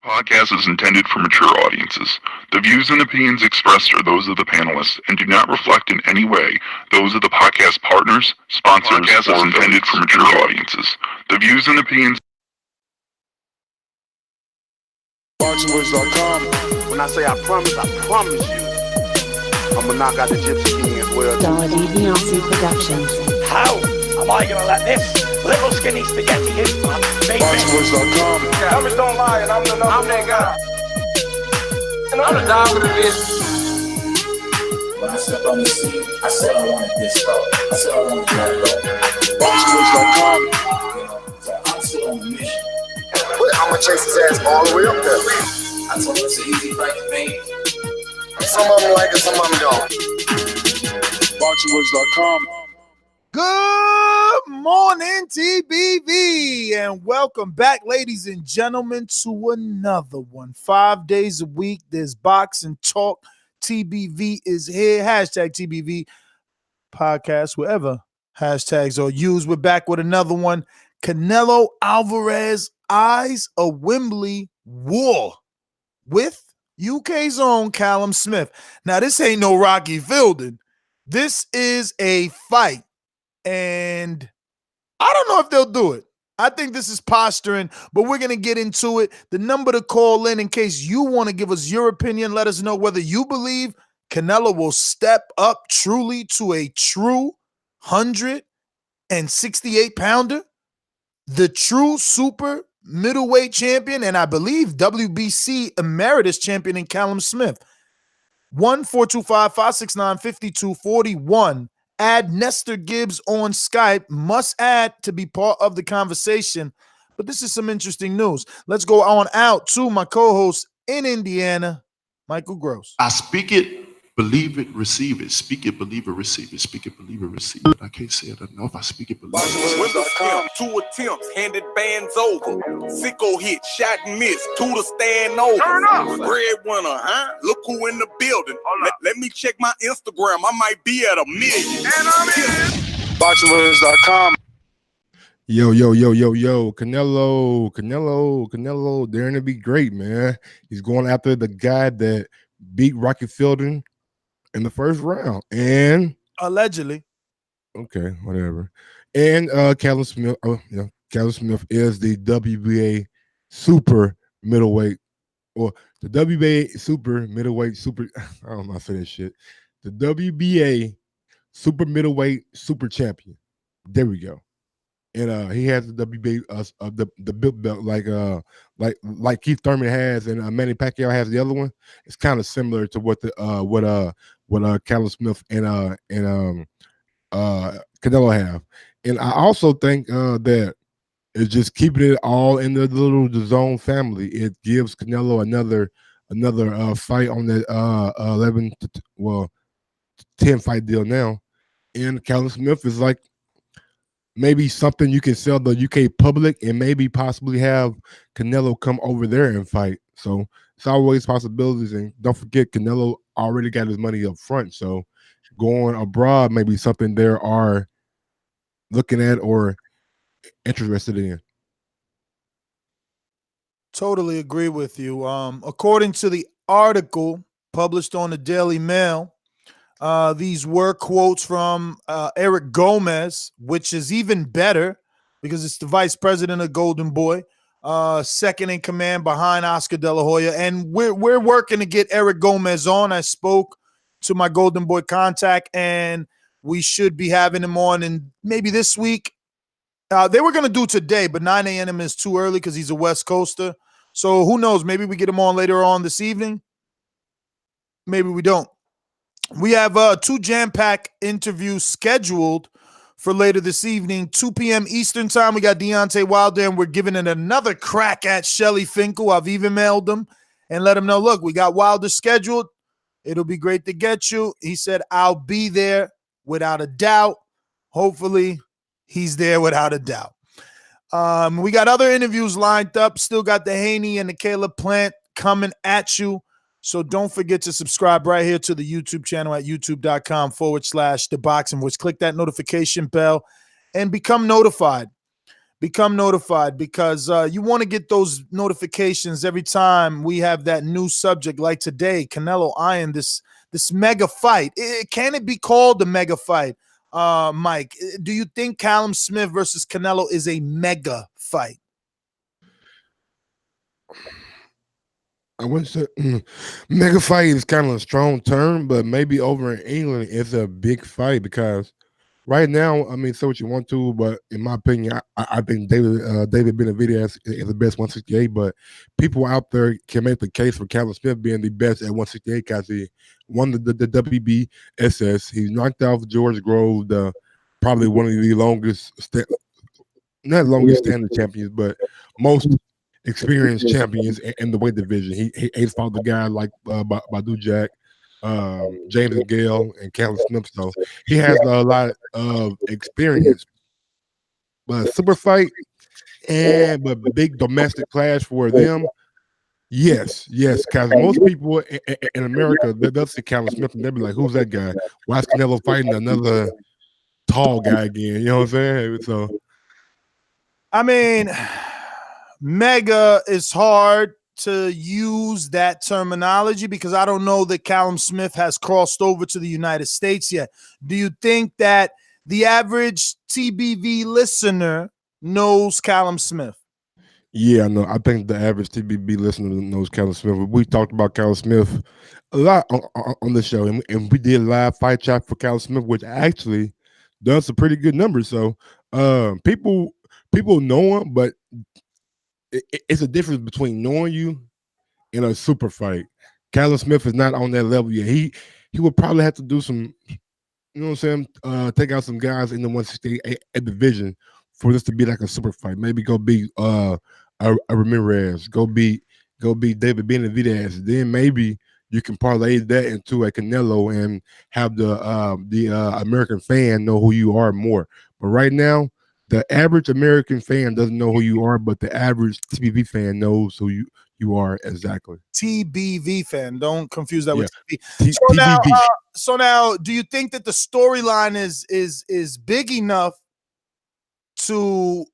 Podcast is intended for mature audiences. The views and opinions expressed are those of the panelists and do not reflect in any way those of the podcast partners, sponsors, podcast is intended for mature audiences. The views and opinions. ThaBoxingvoice.com. When I say I promise you, I'm gonna knock out the Gypsy King as well. ThaBoxingvoice Productions. How am I gonna let this little skinny spaghetti hit my baby? ThaBoxingvoice.com. Numbers don't lie, and I'm that guy. I'm the dog of the business. When I stepped on the scene, I said I wanted this though. I said I wanted that though. ThaBoxingvoice.com. So I'm still on the mission. I'm gonna chase his ass all the way up there. I told him it's an easy fight to make. Some of them like it, some of them don't. ThaBoxingvoice.com. Good morning, TBV, and welcome back, ladies and gentlemen, to another one. 5 days a week, there's boxing talk. TBV is here. Hashtag TBV podcast, wherever hashtags are used. We're back with another one. Canelo Alvarez eyes a Wembley war with UK's own Callum Smith. Now, this ain't no Rocky Fielding. This is a fight. And I don't know if they'll do it. I think this is posturing, but we're going to get into it. The number to call in case you want to give us your opinion. Let us know whether you believe Canelo will step up truly to a true 168-pounder, the true super middleweight champion, and I believe WBC emeritus champion in Callum Smith. 1-425-569-5241. Add Nestor Gibbs on Skype. Must add to be part of the conversation. But this is some interesting news. Let's go on out to my co-host in Indiana, Michael Gross. I speak it, believe it, receive it. Speak it, believe it, receive it. Speak it, believe it, receive it. I can't say it enough. I speak it, believe it. With the scam, 2 attempts, handed bands over. Sicko hit, shot and miss, 2 to stand over. Turn up. Breadwinner, huh? Look who in the building. Let me check my Instagram. I might be at 1 million. And I'm in. ThaBoxingvoice.com. Yo, Canelo, daring to be great, man. He's going after the guy that beat Rocky Fielding in the first round. And Allegedly. okay, whatever. And Callum Smith, Callum Smith is the WBA super middleweight, or the WBA super middleweight super, I don't know how to say that shit. The WBA super middleweight super champion. There we go. And he has the WBA the built belt like Keith Thurman has, and Manny Pacquiao has the other one. It's kind of similar to what Callum Smith and Canelo have. And I also think that it's just keeping it all in the little DAZN family. It gives Canelo another fight on the 10 fight deal now. And Callum Smith is like maybe something you can sell the UK public and maybe possibly have Canelo come over there and fight. So it's always possibilities. And don't forget, Canelo already got his money up front. So going abroad may be something they are looking at or interested in. Totally agree with you. According to the article published on the Daily Mail, these were quotes from Eric Gomez, which is even better because it's the vice president of Golden Boy, second in command behind Oscar De La Hoya. And we're working to get Eric Gomez on. I spoke to my Golden Boy contact, and we should be having him on and maybe this week. They were going to do today, but 9 a.m. is too early because he's a West Coaster. So who knows? Maybe we get him on later on this evening. Maybe we don't. We have 2 jam-packed interviews scheduled for later this evening, 2 p.m. Eastern time. We got Deontay Wilder, and we're giving it another crack at Shelly Finkel. I've even mailed him and let him know, look, we got Wilder scheduled. It'll be great to get you. He said, I'll be there without a doubt. Hopefully, he's there without a doubt. We got other interviews lined up. Still got the Haney and the Caleb Plant coming at you. So don't forget to subscribe right here to the YouTube channel at youtube.com/ThaBoxingVoice. Click that notification bell and become notified. Become notified because you want to get those notifications every time we have that new subject. Like today, Canelo eyeing this mega fight. Can it be called a mega fight, Mike? Do you think Callum Smith versus Canelo is a mega fight? I wouldn't say mega fight is kind of a strong term, but maybe over in England it's a big fight because right now, I mean, say what you want to, but in my opinion, I think David Benavidez is the best 168. But people out there can make the case for Callum Smith being the best at 168 because he won the WBSS. He knocked out George Grove, probably one of the longest, not longest standing champions, but most experienced champions in the weight division. He fought the guy like Badu Jack, James and Gale, and Callum Smith. So he has a lot of experience. But super fight but big domestic clash for them. Yes, because most people in America, they'll see Callum Smith and they'll be like, "Who's that guy? Why is Canelo fighting another tall guy again?" You know what I'm saying? So, I mean, mega is hard to use that terminology because I don't know that Callum Smith has crossed over to the United States yet. Do you think that the average TBV listener knows Callum Smith? Yeah, no, I think the average TBV listener knows Callum Smith. We talked about Callum Smith a lot on the show, and we did live fight chat for Callum Smith, which actually does some pretty good numbers. So people know him, but it's a difference between knowing you and a super fight. Callum Smith is not on that level yet. He would probably have to do some, you know what I'm saying, take out some guys in the 168 division for this to be like a super fight. Maybe go beat a Ramirez, go beat David Benavidez. Then maybe you can parlay that into a Canelo and have the American fan know who you are more. But right now, the average American fan doesn't know who you are, but the average TBV fan knows who you are exactly. TBV fan. Don't confuse that with TV. TBV. So now, do you think that the storyline is big enough to,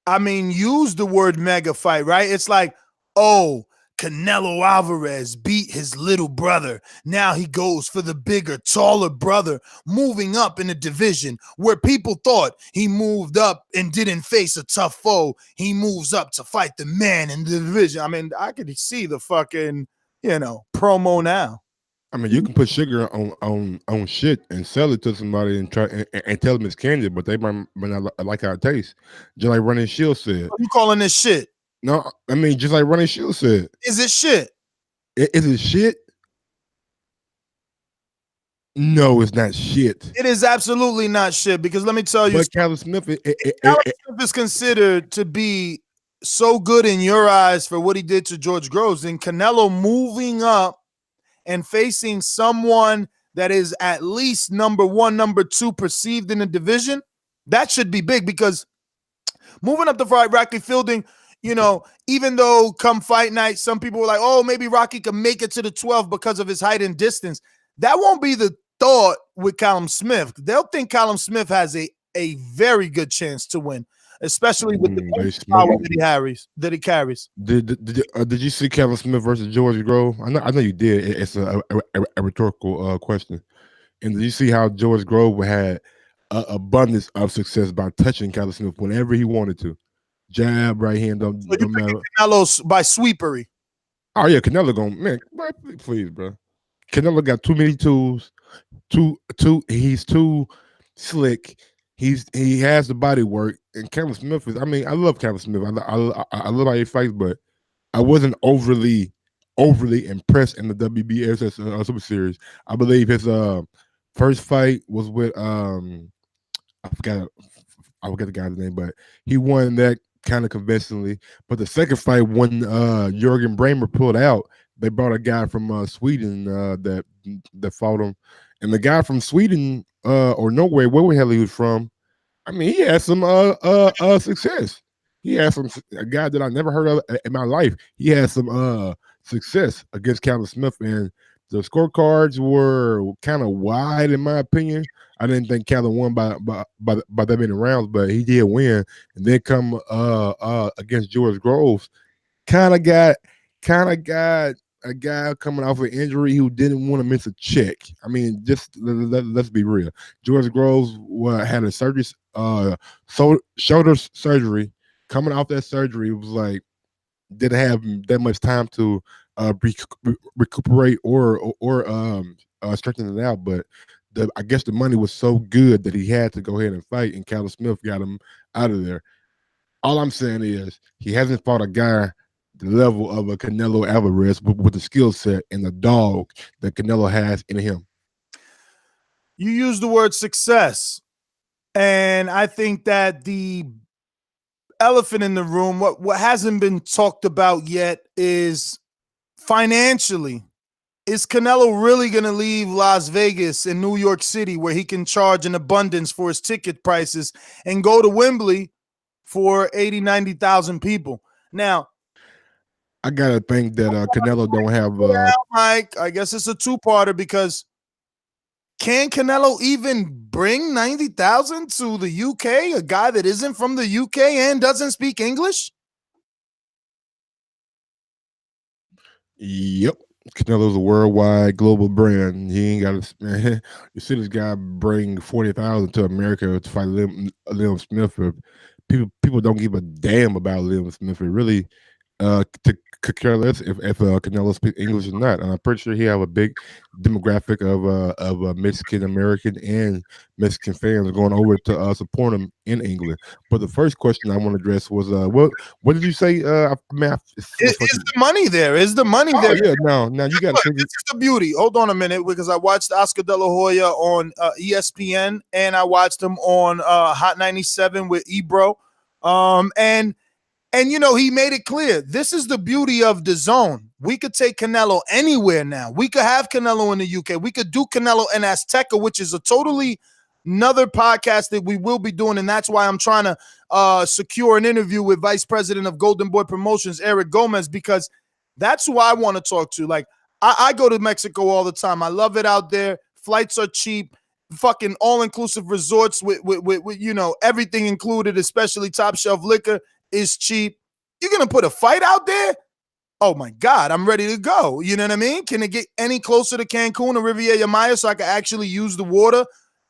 I mean, use the word mega fight, right? It's like, oh, Canelo Alvarez beat his little brother. Now he goes for the bigger, taller brother, moving up in a division where people thought he moved up and didn't face a tough foe. He moves up to fight the man in the division. I mean, I could see the fucking, promo now. I mean, you can put sugar on shit and sell it to somebody and try and tell them it's candy, but they might not like how it tastes. Just like Running Shield said. You calling this shit? No, I mean, just like Running Shield said. Is it shit? Is it shit? No, it's not shit. It is absolutely not shit because let me tell you. But Callum Smith, Callum Smith is considered to be so good in your eyes for what he did to George Groves. And Canelo moving up and facing someone that is at least number one, number two perceived in the division, that should be big because moving up to fight Rocky Fielding, even though come fight night, some people were like, oh, maybe Rocky can make it to the 12 because of his height and distance. That won't be the thought with Callum Smith. They'll think Callum Smith has a very good chance to win, especially with the power that he carries. Did you see Callum Smith versus George Grove? I know you did. It's a rhetorical question. And did you see how George Grove had an abundance of success by touching Callum Smith whenever he wanted to? Jab, right hand, don't matter. Canelo by sweepery. Oh yeah, Canelo please, bro. Canelo got too many tools. He's too slick. He has the body work, and Callum Smith is. I mean, I love Callum Smith. I love how he fights, but I wasn't overly impressed in the WBSS Super Series. I believe his first fight was with I forgot the guy's name, but he won that kind of convincingly. But the second fight, when Jürgen Bremer pulled out, they brought a guy from Sweden that fought him, and the guy from Sweden or Norway, where the hell he was from, I mean, he had some success. He had a guy that I never heard of in my life. He had some success against Callum Smith, and The scorecards were kind of wide, in my opinion. I didn't think Callum won by that many rounds, but he did win. And then come against George Groves, kind of got a guy coming off an injury who didn't want to miss a check. I mean, just let's be real. George Groves had a surgery, shoulder surgery. Coming off that surgery, it was like didn't have that much time to recuperate or strengthen it out. But I guess the money was so good that he had to go ahead and fight, and Callum Smith got him out of there. All I'm saying is he hasn't fought a guy the level of a Canelo Alvarez with the skill set and the dog that Canelo has in him. You use the word success, and I think that the elephant in the room, what hasn't been talked about yet, is financially. Is Canelo really going to leave Las Vegas and New York City, where he can charge an abundance for his ticket prices, and go to Wembley for 80, 90,000 people? Now, I gotta think that Canelo don't have. Mike, I guess it's a two-parter, because can Canelo even bring 90,000 to the UK? A guy that isn't from the UK and doesn't speak English? Yep. Canelo's a worldwide global brand. He ain't got to. You see this guy bring 40,000 to America to fight Liam Smith. People don't give a damn about Liam Smith. It really could care less if Canelo speaks English or not. And I'm pretty sure he have a big demographic of Mexican American and Mexican fans going over to support him in England. But the first question I want to address was what did you say? Is the money there? Is the money there? Yeah, now you got to. This is the beauty. Hold on a minute, because I watched Oscar De La Hoya on ESPN, and I watched him on Hot 97 with Ebro, And, you know, he made it clear. This is the beauty of the zone. We could take Canelo anywhere now. We could have Canelo in the UK. We could do Canelo in Azteca, which is a totally another podcast that we will be doing. And that's why I'm trying to secure an interview with Vice President of Golden Boy Promotions, Eric Gomez, because that's who I want to talk to. Like, I go to Mexico all the time. I love it out there. Flights are cheap. Fucking all-inclusive resorts with you know, everything included, especially top shelf liquor is cheap. You're going to put a fight out there? Oh, my God, I'm ready to go. You know what I mean? Can it get any closer to Cancun or Riviera Maya so I can actually use the water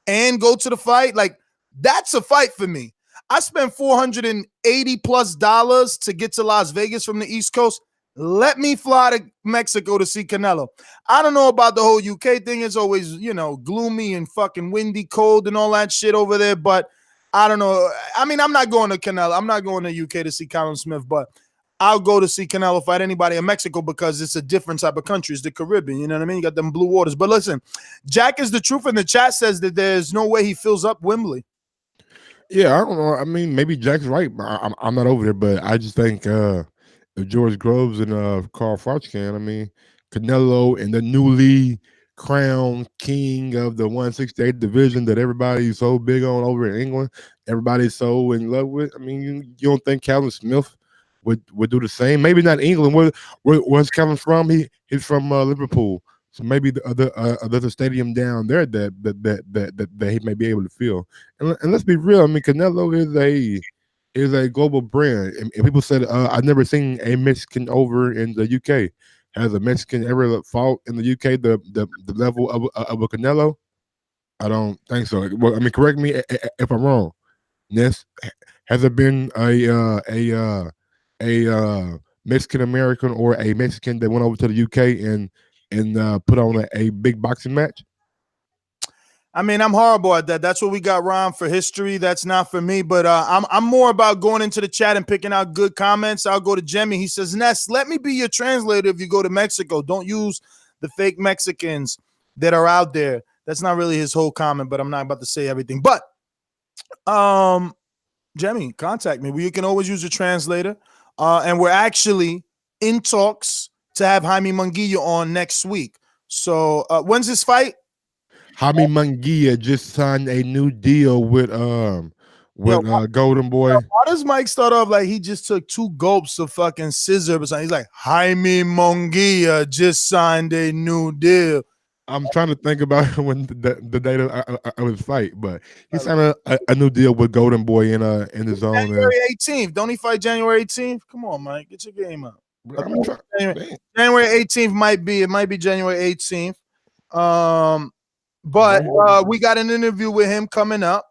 and go to the fight? Like, that's a fight for me. I spent $480+ to get to Las Vegas from the East Coast. Let me fly to Mexico to see Canelo. I don't know about the whole UK thing. It's always, you know, gloomy and fucking windy, cold and all that shit over there, but I don't know. I mean, I'm not going to Canelo. I'm not going to UK to see Callum Smith, but I'll go to see Canelo fight anybody in Mexico, because it's a different type of country. It's the Caribbean. You know what I mean? You got them blue waters. But listen, Jack is the truth in the chat says that there's no way he fills up Wembley. Yeah, I don't know. I mean, maybe Jack's right. I'm not over there, but I just think if George Groves and Carl Froch can, I mean, Canelo and the newly crowned king of the 168 division that everybody's so big on over in England, everybody's so in love with. I mean, you don't think Callum Smith would do the same? Maybe not England. Where's Callum from? He's from Liverpool, so maybe there's a stadium down there that he may be able to fill. And let's be real. I mean, Canelo is a global brand, and people said I've never seen a Mexican over in the UK. Has a Mexican ever fought in the UK the level of a Canelo? I don't think so. Well, I mean, correct me if I'm wrong. Yes, has there been a Mexican American or a Mexican that went over to the UK and put on a big boxing match? I mean, I'm horrible at that. That's what we got Ron for history. That's not for me. But I'm more about going into the chat and picking out good comments. I'll go to Jemmy. He says, Ness, let me be your translator if you go to Mexico. Don't use the fake Mexicans that are out there. That's not really his whole comment, but I'm not about to say everything. But Jemmy, contact me. You can always use a translator. And we're actually in talks to have Jaime Munguia on next week. So when's his fight? Jaime Munguia just signed a new deal with with Golden Boy. Why does Mike start off like he just took 2 gulps of fucking scissor or something? He's like, Jaime Munguia just signed a new deal. I'm trying to think about when the date of his fight, but he signed a new deal with Golden Boy in his zone. January 18th. Don't he fight January 18th? Come on, Mike. Get your game up. January 18th might be January 18th. But we got an interview with him coming up.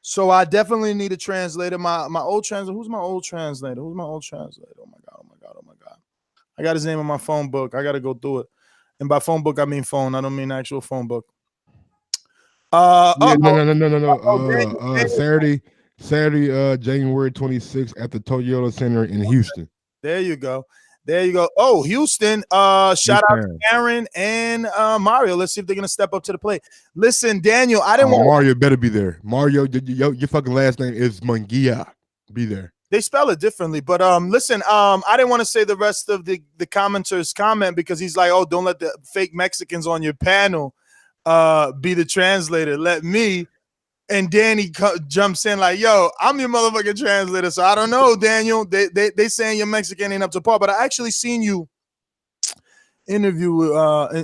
So I definitely need a translator. My old translator. Who's my old translator? Oh my god. I got his name in my phone book. I gotta go through it. And by phone book, I mean phone. I don't mean actual phone book. No. Saturday, January 26th at the Toyota Center in Houston. There you go. Oh, Houston. Shout out to Aaron and Mario. Let's see if they're gonna step up to the plate. Listen, Daniel, I didn't want Mario better be there. Mario, your fucking last name is Munguia. Be there. They spell it differently, but listen, I didn't want to say the rest of the commenters' comment because he's like, oh, don't let the fake Mexicans on your panel be the translator. Let me. And Danny jumps in like, yo, I'm your motherfucking translator. So I don't know, Daniel. They saying you're Mexican ain't up to par, but I actually seen you interview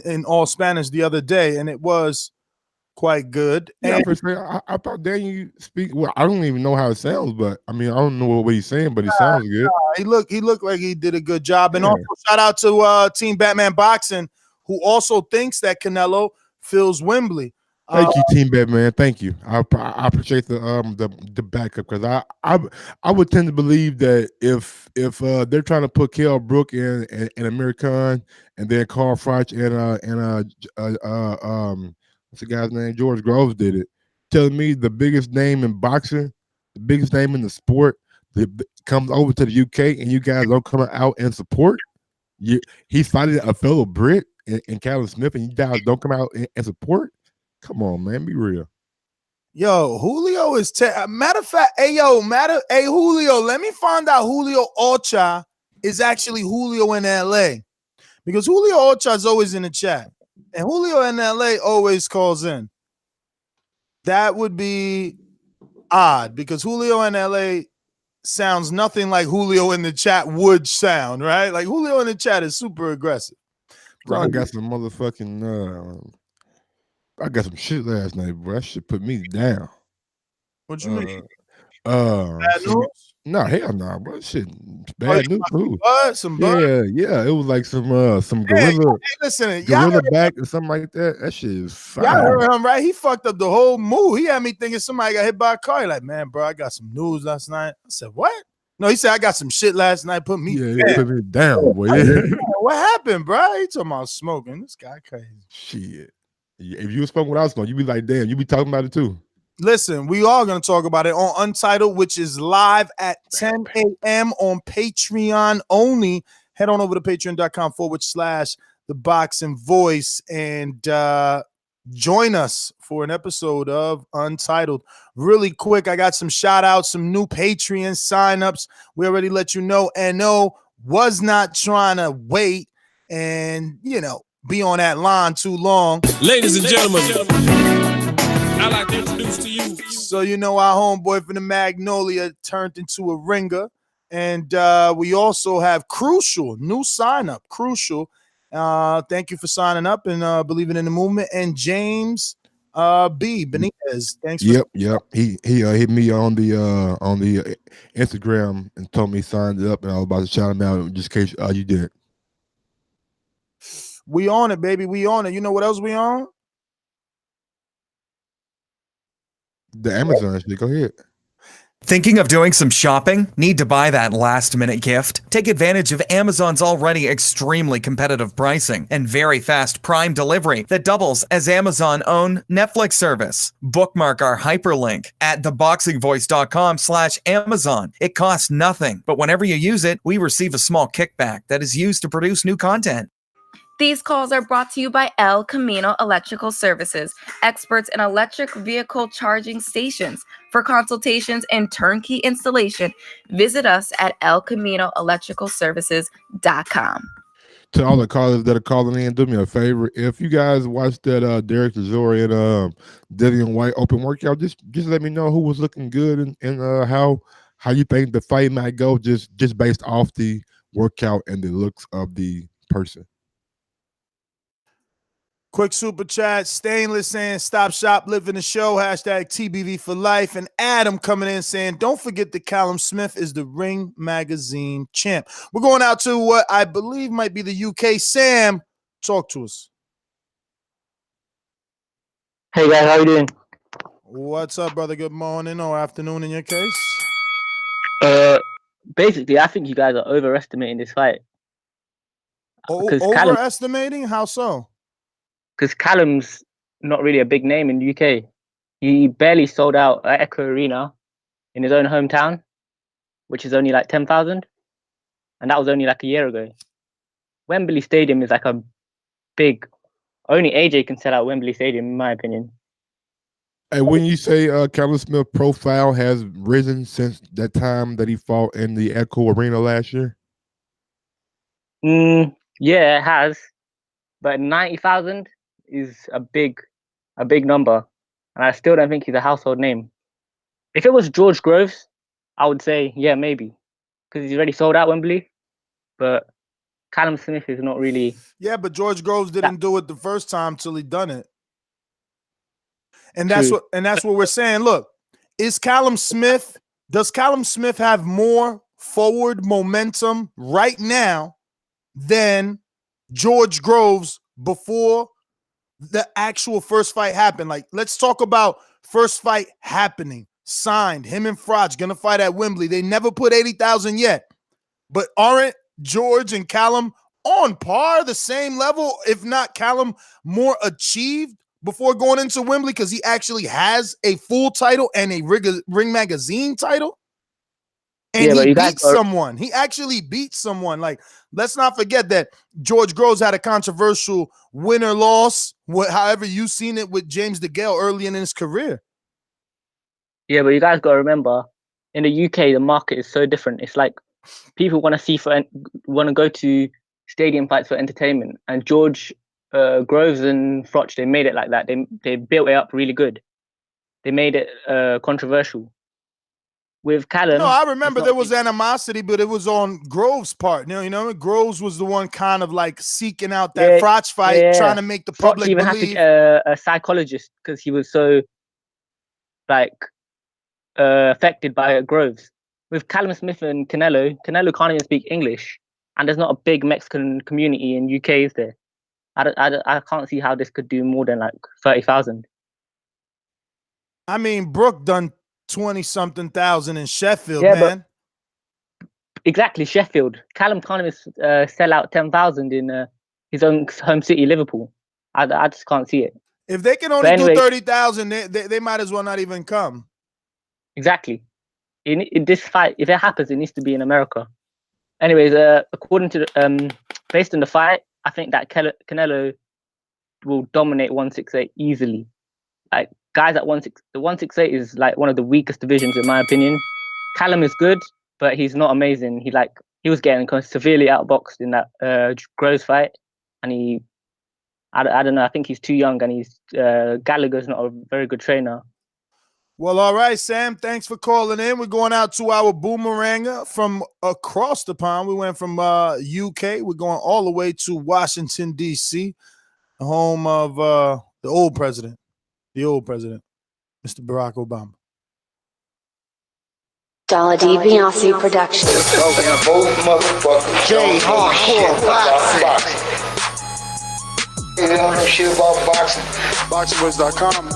in all Spanish the other day, and it was quite good. Yeah, I thought Daniel speak. Well, I don't even know how it sounds, but I mean, I don't know what he's saying, but it sounds good. He looked like he did a good job. And also shout out to Team Batman Boxing, who also thinks that Canelo fills Wembley. Thank you, Team Batman. Thank you. I appreciate the backup because I would tend to believe that if they're trying to put Kell Brook in Amir Khan and then Carl Froch and what's the guy's name? George Groves did it. Telling me the biggest name in boxing, the biggest name in the sport, comes over to the UK and you guys don't come out and support. He's fighting a fellow Brit in Callum Smith and you guys don't come out and support. Come on, man, be real. Yo, Julio is matter of fact. Hey, Julio, let me find out Julio Ocha is actually Julio in LA because Julio Ocha is always in the chat and Julio in LA always calls in. That would be odd because Julio in LA sounds nothing like Julio in the chat would sound, right? Like Julio in the chat is super aggressive. Bro, I got some motherfucking I got some shit last night, bro. That shit put me down. What you mean? Bad news? No, hell no, bro. Shit, bad news too. Some bud? Yeah. It was like some gorilla. Hey, listen, gorilla back or something like that. That shit is fire. Y'all heard him, right? He fucked up the whole mood. He had me thinking somebody got hit by a car. He like, man, bro, I got some news last night. I said, what? No, he said I got some shit last night. Put me put me down, boy. What happened, bro? He talking about smoking. This guy crazy. Shit. If you was smoking what I was smoking, you'd be like, damn, you be talking about it too. Listen, we are going to talk about it on Untitled, which is live at 10 a.m. on Patreon only. Head on over to patreon.com/ThaBoxingVoice and join us for an episode of Untitled. Really quick, I got some shout outs, some new Patreon signups. We already let you know. NO was not trying to wait and, be on that line too long. Ladies and gentlemen, I'd like to introduce to you. So our homeboy from the Magnolia turned into a ringer. And we also have Crucial, new sign up, Crucial. Thank you for signing up and believing in the movement. And James B. Benitez. Thanks for Yep. He hit me on the Instagram and told me he signed it up and I was about to shout him out just in case you didn't. We on it, baby. We on it. You know what else we on? The Amazon shit. Go ahead. Thinking of doing some shopping? Need to buy that last-minute gift? Take advantage of Amazon's already extremely competitive pricing and very fast Prime delivery that doubles as Amazon's own Netflix service. Bookmark our hyperlink at ThaBoxingVoice.com/Amazon. It costs nothing, but whenever you use it, we receive a small kickback that is used to produce new content. These calls are brought to you by El Camino Electrical Services, experts in electric vehicle charging stations. For consultations and turnkey installation, visit us at elcaminoelectricalservices.com. to all the callers that are calling in, do me a favor. If you guys watched that Derek Chisora and Dillian White open workout, just let me know who was looking good and how you think the fight might go, just based off the workout and the looks of the person. Quick super chat. Stainless saying stop shop, living the show. Hashtag TBV for life. And Adam coming in saying don't forget that Callum Smith is the Ring Magazine champ. We're going out to what I believe might be the UK. Sam, talk to us. Hey guys, how you doing? What's up, brother? Good morning or afternoon in your case. Basically, I think you guys are overestimating this fight. Overestimating? How so? Because Callum's not really a big name in the UK. He barely sold out at Echo Arena in his own hometown, which is only like 10,000. And that was only like a year ago. Wembley Stadium is like a big... Only AJ can sell out Wembley Stadium, in my opinion. Hey, when you say Callum Smith profile has risen since that time that he fought in the Echo Arena last year? Yeah, it has. But 90,000 is a big number. And I still don't think he's a household name. If it was George Groves, I would say, yeah, maybe. Because he's already sold out Wembley. But Callum Smith is not really... Yeah, but George Groves didn't do it the first time till he done it. And that's what we're saying. Look, does Callum Smith have more forward momentum right now than George Groves before the actual first fight happened? Like, let's talk about first fight happening, signed, him and Frotch gonna fight at Wembley. They never put 80,000 yet, but aren't George and Callum on par, the same level, if not Callum more achieved before going into Wembley because he actually has a full title and a Ring Magazine title? And he beat someone. He actually beat someone. Like, let's not forget that George Groves had a controversial win-or-loss, however you've seen it, with James DeGale early in his career. Yeah, but you guys got to remember, in the UK, the market is so different. It's like people want to go to stadium fights for entertainment. And George Groves and Frotch, they made it like that. They built it up really good. They made it controversial. With Callum, no, I remember there was animosity, but it was on Groves' part. You know, Groves was the one kind of like seeking out that Frotch fight, trying to make the public even believe. Had to get a psychologist because he was so affected by Groves. With Callum Smith and Canelo can't even speak English, and there's not a big Mexican community in UK, is there? I can't see how this could do more than like 30,000. I mean, Brooke done 20-something thousand in Sheffield, man. Exactly, Sheffield. Callum can't even sell out 10,000 in his own home city, Liverpool. I just can't see it. If they can only do 30,000, they might as well not even come. Exactly. In this fight, if it happens, it needs to be in America. Anyways, according to based on the fight, I think that Canelo will dominate 168 easily. Like, guys at the 168 is like one of the weakest divisions in my opinion. Callum is good, but he's not amazing. He was getting severely outboxed in that Groves fight, and I don't know. I think he's too young, and Gallagher's not a very good trainer. Well, all right, Sam. Thanks for calling in. We're going out to our boomeranger from across the pond. We went from UK. We're going all the way to Washington, D.C., the home of the old president, Mr. Barack Obama. Dollar DiBiase Productions. J Hardcore Boxing. You don't know shit about boxing. BoxingVoice.com.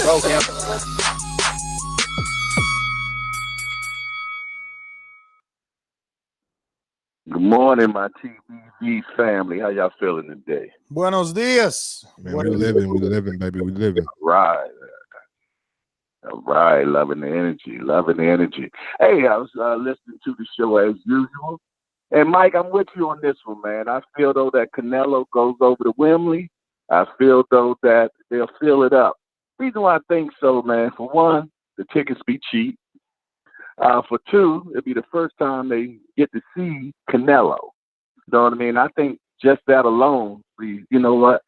Okay. Good morning, my TBV family. How y'all feeling today? Buenos dias. Man, we living, baby. We living. All right. Loving the energy. Hey, I was listening to the show as usual. And Mike, I'm with you on this one, man. I feel though that Canelo goes over to Wembley. I feel though that they'll fill it up. Reason why I think so, man, for one, the tickets be cheap. For two, it'll be the first time they get to see Canelo. You know what I mean? I think just that alone, you know what?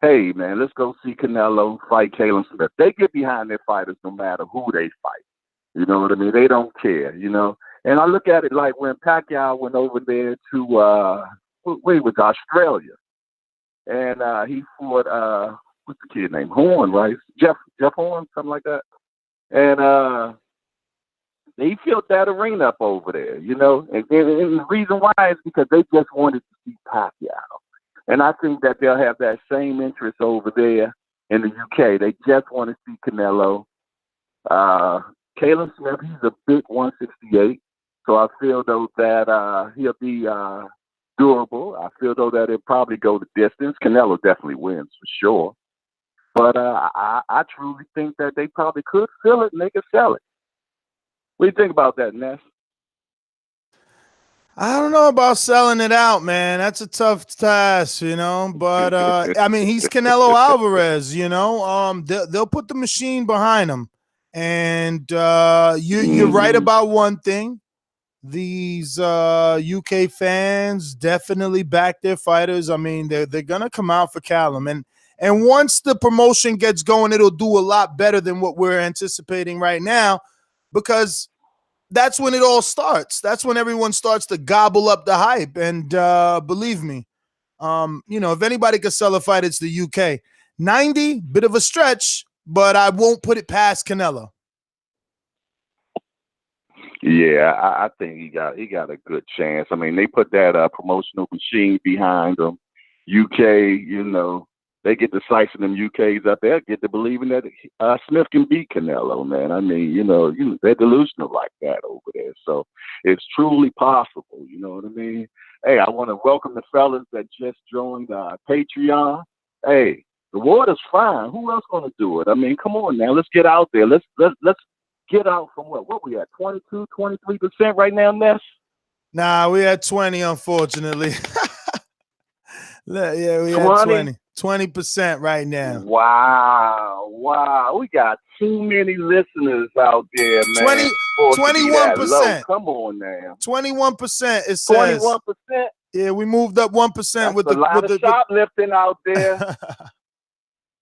Hey, man, let's go see Canelo fight Callum Smith. They get behind their fighters no matter who they fight. You know what I mean? They don't care, you know? And I look at it like when Pacquiao went over there to, where was Australia? And he fought, what's the kid name? Horn, right? Jeff Horn, something like that. And they filled that arena up over there, you know? And the reason why is because they just wanted to see Pacquiao. And I think that they'll have that same interest over there in the UK. They just want to see Canelo. Callum Smith, he's a big 168. So I feel, though, that he'll be durable. I feel, though, that he'll probably go the distance. Canelo definitely wins for sure. But I truly think that they probably could fill it and they could sell it. What do you think about that, Ness? I don't know about selling it out, man. That's a tough task, you know. But I mean, he's Canelo Alvarez, you know. They'll put the machine behind him, and you're right about one thing. These UK fans definitely back their fighters. I mean, they're gonna come out for Callum, and once the promotion gets going, it'll do a lot better than what we're anticipating right now, because that's when it all starts. That's when everyone starts to gobble up the hype. And believe me, you know, if anybody could sell a fight, it's the UK. 90, bit of a stretch, but I won't put it past Canelo. Yeah, I think he got a good chance. I mean, they put that promotional machine behind him. UK, you know, they get the sights of them UKs out there, get to believing that Smith can beat Canelo, man. I mean, you know, they're delusional like that over there. So it's truly possible, you know what I mean? Hey, I want to welcome the fellas that just joined Patreon. Hey, the water's fine. Who else going to do it? I mean, come on now. Let's get out there. Let's get out from what we at, 22, 23% right now, Ness? Nah, we at 20, unfortunately. Yeah, we at 20% right now. Wow. We got too many listeners out there, man. 21%. Come on now. 21%, it says. 21%? Yeah, we moved up 1% with a lot of shoplifting out there.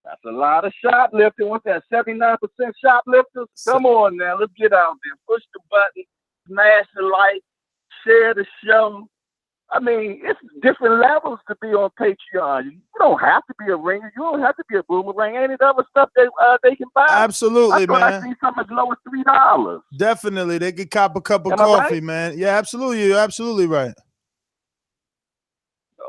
That's a lot of shoplifting. What's that, 79% shoplifters? Come on now, let's get out there. Push the button, smash the like, share the show. I mean, it's different levels to be on Patreon. You don't have to be a ringer. You don't have to be a boomerang. Any other stuff they can buy. Absolutely, man. I see something as low as $3. Definitely, they could cop a cup of coffee, man. Yeah, absolutely, you're absolutely right.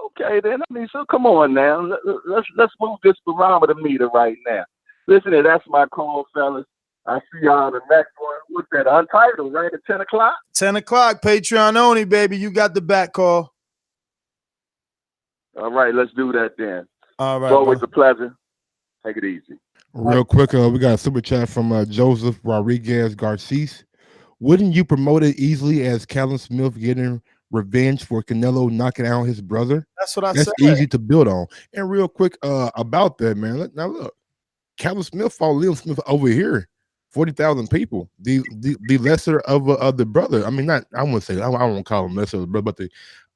Okay, then. I mean, so come on now. Let's move this barometer meter right now. Listen, that's my call, fellas. I see y'all the next one. What's that? Untitled, right? At 10 o'clock? 10 o'clock, Patreon only, baby. You got the back call. All right, let's do that then. All right. It's always a pleasure. Take it easy. Real quick, we got a super chat from Joseph Rodriguez Garces. Wouldn't you promote it easily as Callum Smith getting revenge for Canelo knocking out his brother? That's what I said. said. That's easy to build on. And real quick about that, man. Now look, Callum Smith fought Liam Smith over here. 40,000 people. The lesser of the brother. I mean, I won't say I won't call him lesser of the brother,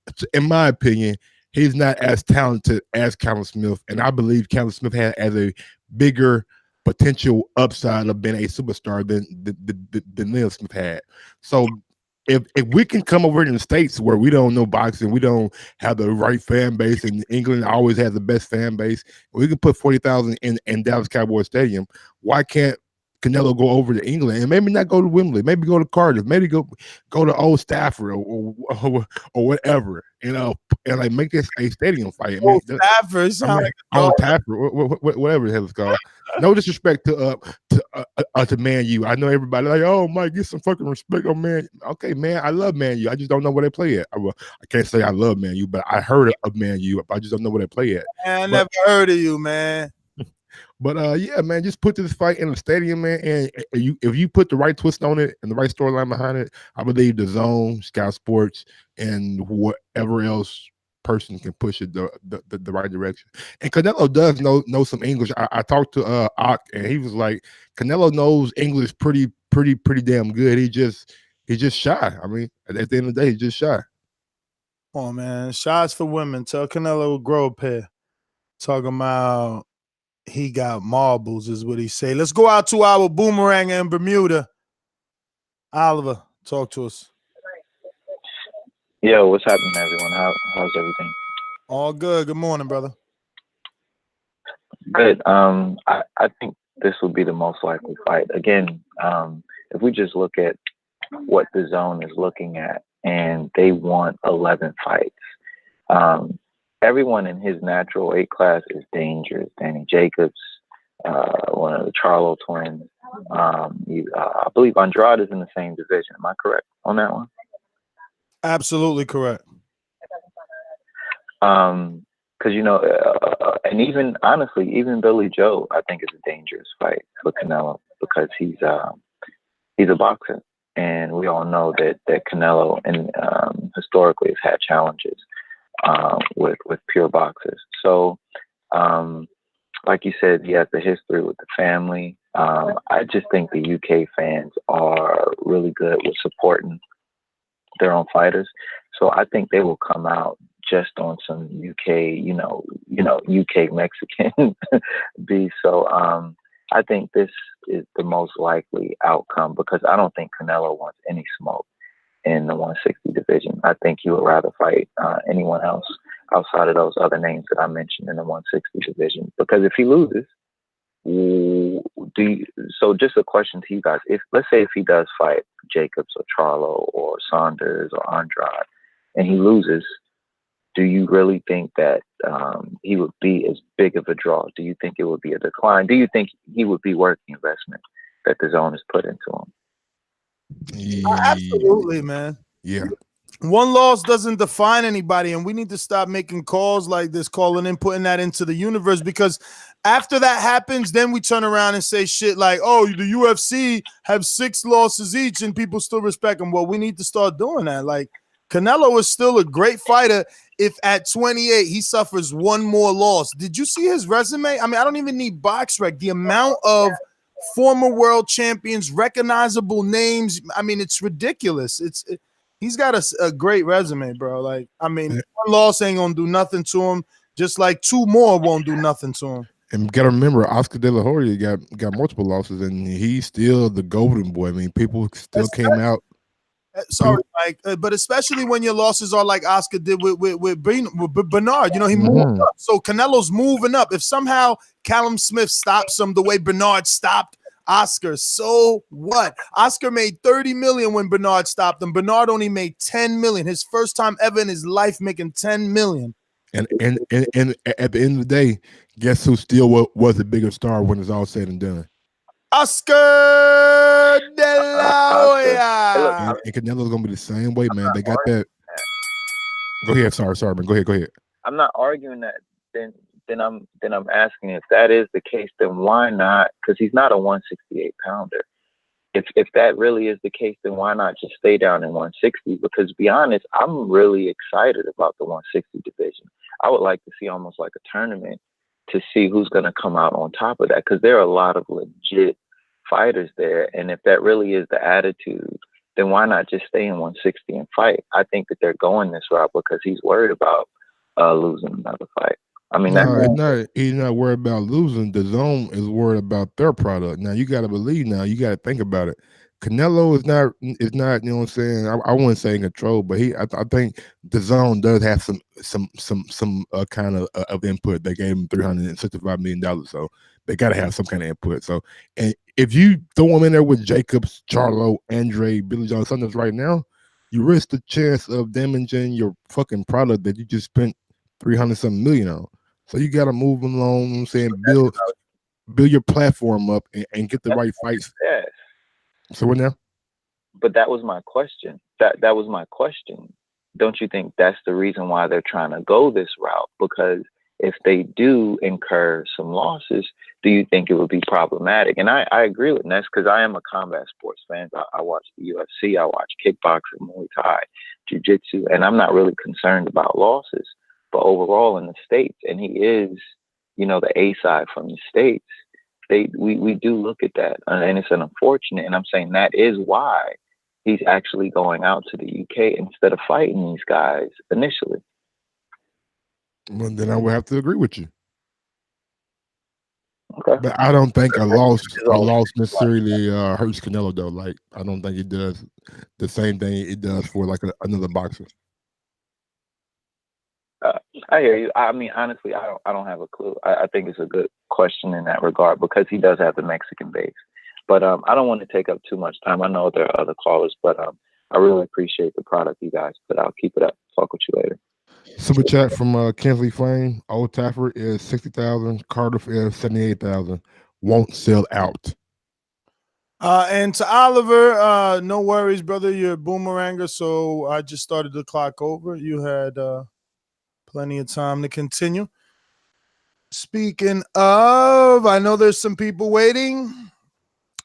but in my opinion, he's not as talented as Callum Smith, and I believe Callum Smith has a bigger potential upside of being a superstar than Liam Smith had. So if we can come over in the States where we don't know boxing, we don't have the right fan base, and England always has the best fan base, we can put 40,000 in Dallas Cowboy Stadium. Why can't Canelo go over to England and maybe not go to Wembley, maybe go to Cardiff, maybe go to Old Stafford or whatever, you know, and like make this a stadium fight. Old Stafford, Old Stafford, whatever the hell it's called. No disrespect to Man U. I know everybody like, oh Mike, get some fucking respect on Man. Okay, man, I love Man U. I just don't know where they play at. I can't say I love Man U, but I heard of Man U. I just don't know where they play at. Man, I never heard of you, man. But yeah, man, just put this fight in the stadium, man. And if you put the right twist on it and the right storyline behind it, I believe the Zone, Sky Sports, and whatever else person can push it the right direction. And Canelo does know some English. I talked to Ak, and he was like, Canelo knows English pretty damn good. He just shy. I mean, at the end of the day, he's just shy. Oh man, shots for women. Tell Canelo to grow a pair. Talking about he got marbles is what he say. Let's go out to our boomerang in Bermuda. Oliver, talk to us. Yo, what's happening, everyone? How's everything? All good. Good morning, brother. Good. I think this will be the most likely fight. Again, if we just look at what the zone is looking at, and they want 11 fights. Everyone in his natural weight class is dangerous. Danny Jacobs, one of the Charlo twins. I believe Andrade is in the same division. Am I correct on that one? Absolutely correct. Because and even honestly, even Billy Joe, I think is a dangerous fight for Canelo because he's a boxer, and we all know that Canelo and historically has had challenges with pure boxers. So, like you said, he has the history with the family. I just think the UK fans are really good with supporting their own fighters. So I think they will come out just on some UK, UK Mexican beef. So I think this is the most likely outcome because I don't think Canelo wants any smoke in the 160 division. I think he would rather fight anyone else outside of those other names that I mentioned in the 160 division. Because if he loses, so just a question to you guys: let's say if he does fight Jacobs or Charlo or Saunders or Andrade, and he loses, do you really think that he would be as big of a draw? Do you think it would be a decline? Do you think he would be worth the investment that the zone has put into him? Absolutely, man. Yeah. One loss doesn't define anybody, and we need to stop making calls like this, calling in, putting that into the universe, because after that happens, then we turn around and say shit like, oh, the UFC have 6 losses each and people still respect them. Well, we need to start doing that. Like, Canelo is still a great fighter if at 28 he suffers one more loss. Did you see his resume? I mean, I don't even need box rec. The amount of former world champions, recognizable names, I mean, it's ridiculous. He's got a great resume, bro. Like, I mean, one loss ain't gonna do nothing to him, just like 2 more won't do nothing to him. And you got to remember, Oscar De La Hoya got multiple losses, and he's still the golden boy. I mean, people still came out. Sorry, Mike, but especially when your losses are like Oscar did with Bernard. You know, he moved up. So Canelo's moving up. If somehow Callum Smith stops him the way Bernard stopped Oscar, so what? Oscar made 30 million when Bernard stopped him. Bernard only made 10 million. His first time ever in his life making 10 million. And at the end of the day, guess who still was the bigger star when it's all said and done? Oscar De La Hoya. And Canelo's gonna be the same way, man. They got that. Go ahead. Sorry, man. Go ahead. I'm not arguing that. Then I'm asking, if that is the case, then why not? Because he's not a 168 pounder. If that really is the case, then why not just stay down in 160? Because to be honest, I'm really excited about the 160 division. I would like to see almost like a tournament to see who's going to come out on top of that, because there are a lot of legit fighters there. And if that really is the attitude, then why not just stay in 160 and fight? I think that they're going this route because he's worried about losing another fight. I mean, he's not worried about losing. The zone is worried about their product. Now you got to believe. Now you got to think about it. Canelo is not. You know what I'm saying? I wouldn't say in control, but I think the zone does have some kind of input. They gave him $365 million, so they got to have some kind of input. So, and if you throw him in there with Jacobs, Charlo, Andre, Billy Joe Saunders right now, you risk the chance of damaging your fucking product that you just spent $300-something million on. So you got to move along. You know what I'm saying, build your platform up and get the right fights. Yeah. So what now? But that was my question. That was my question. Don't you think that's the reason why they're trying to go this route? Because if they do incur some losses, do you think it would be problematic? And I agree with Ness, because I am a combat sports fan. I watch the UFC, I watch kickboxing, Muay Thai, Jiu-Jitsu, and I'm not really concerned about losses. But overall in the States, and he is, the A side from the States, we do look at that, and it's an unfortunate. And I'm saying that is why he's actually going out to the UK instead of fighting these guys initially. Well, then I would have to agree with you. Okay. But I don't think a loss necessarily hurts Canelo though. Like I don't think it does the same thing it does for like another boxer. I hear you. I mean, honestly, I don't have a clue. I think it's a good question in that regard because he does have the Mexican base. But I don't want to take up too much time. I know there are other callers, but I really appreciate the product you guys put out. Keep it up. Talk with you later. Super chat from Kinsley Flame. Old Taffer is 60,000. Cardiff is 78,000. Won't sell out. And to Oliver, no worries, brother. You're a boomeranger, so I just started the clock over. You had plenty of time to continue. Speaking of, I know there's some people waiting.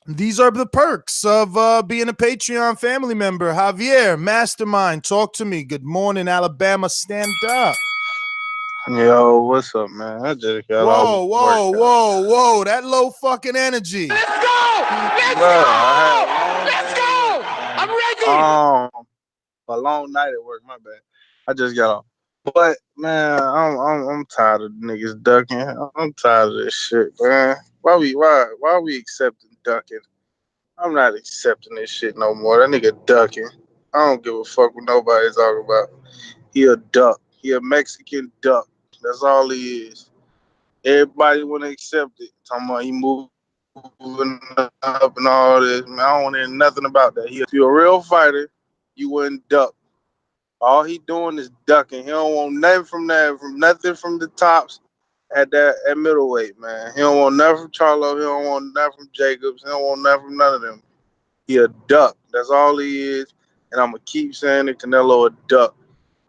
These are the perks of being a Patreon family member. Javier, Mastermind, talk to me. Good morning, Alabama. Stand up. Yo, what's up, man? I just got Whoa. That low fucking energy. Let's go! I'm ready. A long night at work. My bad. I just got off. But man, I'm tired of niggas ducking. I'm tired of this shit, man. Why we accepting ducking? I'm not accepting this shit no more. That nigga ducking. I don't give a fuck what nobody's talking about. He a duck. He a Mexican duck. That's all he is. Everybody want to accept it. Talking about he moving up and all this. Man, I don't want to hear nothing about that. If you're a real fighter, you wouldn't duck. All he doing is ducking. He don't want nothing from that, from nothing from the tops at middleweight, man. He don't want nothing from Charlo. He don't want nothing from Jacobs. He don't want nothing from none of them. He a duck. That's all he is. And I'm going to keep saying that Canelo a duck.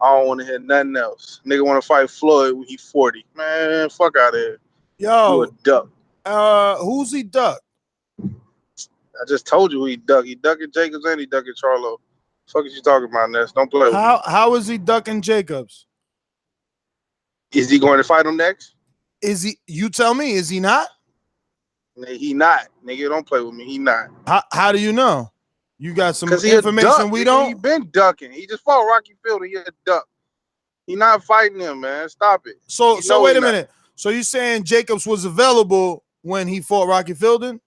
I don't want to hear nothing else. Nigga want to fight Floyd when he 40. Man, fuck out of here. Yo, you a duck. Who's he duck? I just told you he duck. He ducking Jacobs and he ducking Charlo. Fuck is you talking about, Ness? Don't play with me. How is he ducking Jacobs? Is he going to fight him next? Is he? You tell me. Is he not? He not. Nigga, don't play with me. He not. How do you know? You got some he information we don't? He been ducking. He just fought Rocky Field and he a duck. He not fighting him, man. Stop it. So wait a minute. So you saying Jacobs was available when he fought Rocky Fielding?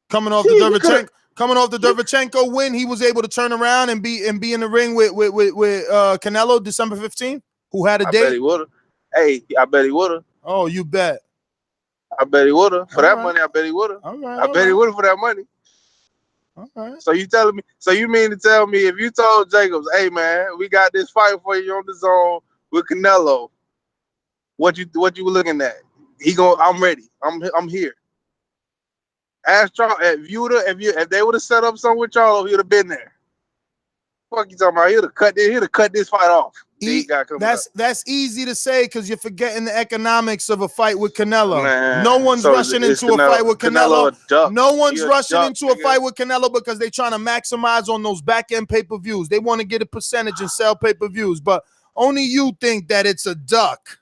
Coming off the Derevchenko win, he was able to turn around and be in the ring with Canelo December 15th, who had a date. I bet he would have. Hey, I bet he would have. Oh, you bet. I bet he would have. For that money, I bet he would have. I bet he would have for that money. All right. So you telling me? So you mean to tell me if you told Jacobs, "Hey man, we got this fight for you on the zone with Canelo," what you were looking at? I'm ready. I'm here. Ask Charles if they would have set up something with Charles, he would have been there. Fuck you talking about? He'd have cut this fight off. That's easy to say because you're forgetting the economics of a fight with Canelo. Man, no one's rushing into a fight with Canelo. No one's rushing into a fight with Canelo because they're trying to maximize on those back-end pay-per-views. They want to get a percentage and sell pay-per-views, but only you think that it's a duck.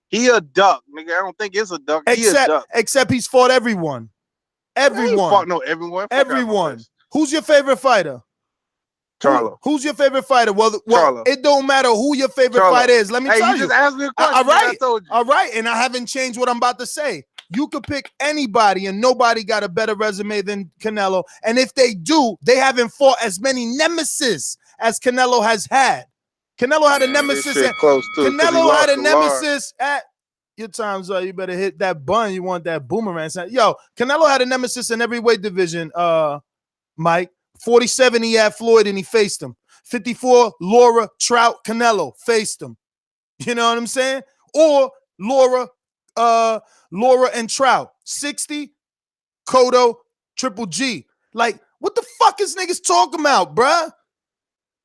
He a duck, nigga. I don't think it's a duck. Except he's fought everyone. Everyone. Everyone. Who's your favorite fighter? Charlo. Who's your favorite fighter? Well, it don't matter who your favorite fighter is. Let me tell you. You just asked me a question. All right. I told you. All right. And I haven't changed what I'm about to say. You could pick anybody and nobody got a better resume than Canelo. And if they do, they haven't fought as many nemesis as Canelo has had. Canelo had a nemesis. Canelo had a nemesis at your time's up. You better hit that bun. You want that boomerang. Yo, Canelo had a nemesis in every weight division, Mike. 47, he had Floyd and he faced him. 54, Laura, Trout, Canelo faced him. You know what I'm saying? Or Laura and Trout. 60, Cotto, Triple G. Like, what the fuck is niggas talking about, bruh?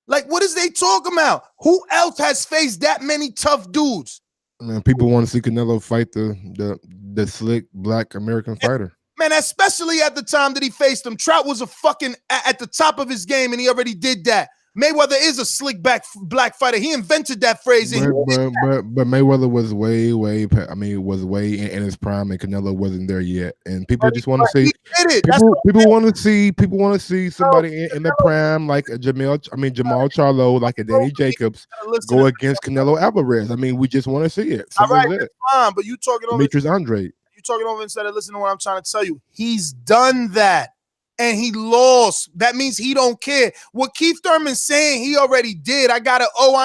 Like, what is they talking about? Who else has faced that many tough dudes? Man, people want to see Canelo fight the slick black American fighter. Man, especially at the time that he faced him. Trout was a fucking at the top of his game, and he already did that. Mayweather is a slick back black fighter. He invented that phrase. But Mayweather was way, was way in his prime, and Canelo wasn't there yet. And people just want to see people want to see somebody in the prime like Jamal Charlo, like a Danny Jacobs, go against Canelo Alvarez. I mean, we just want to see it. All right, that's fine, but you talking over Demetrius Andre. You talking over instead of listening to what I'm trying to tell you. He's done that. And he lost. That means he don't care. What Keith Thurman's saying, he already did. I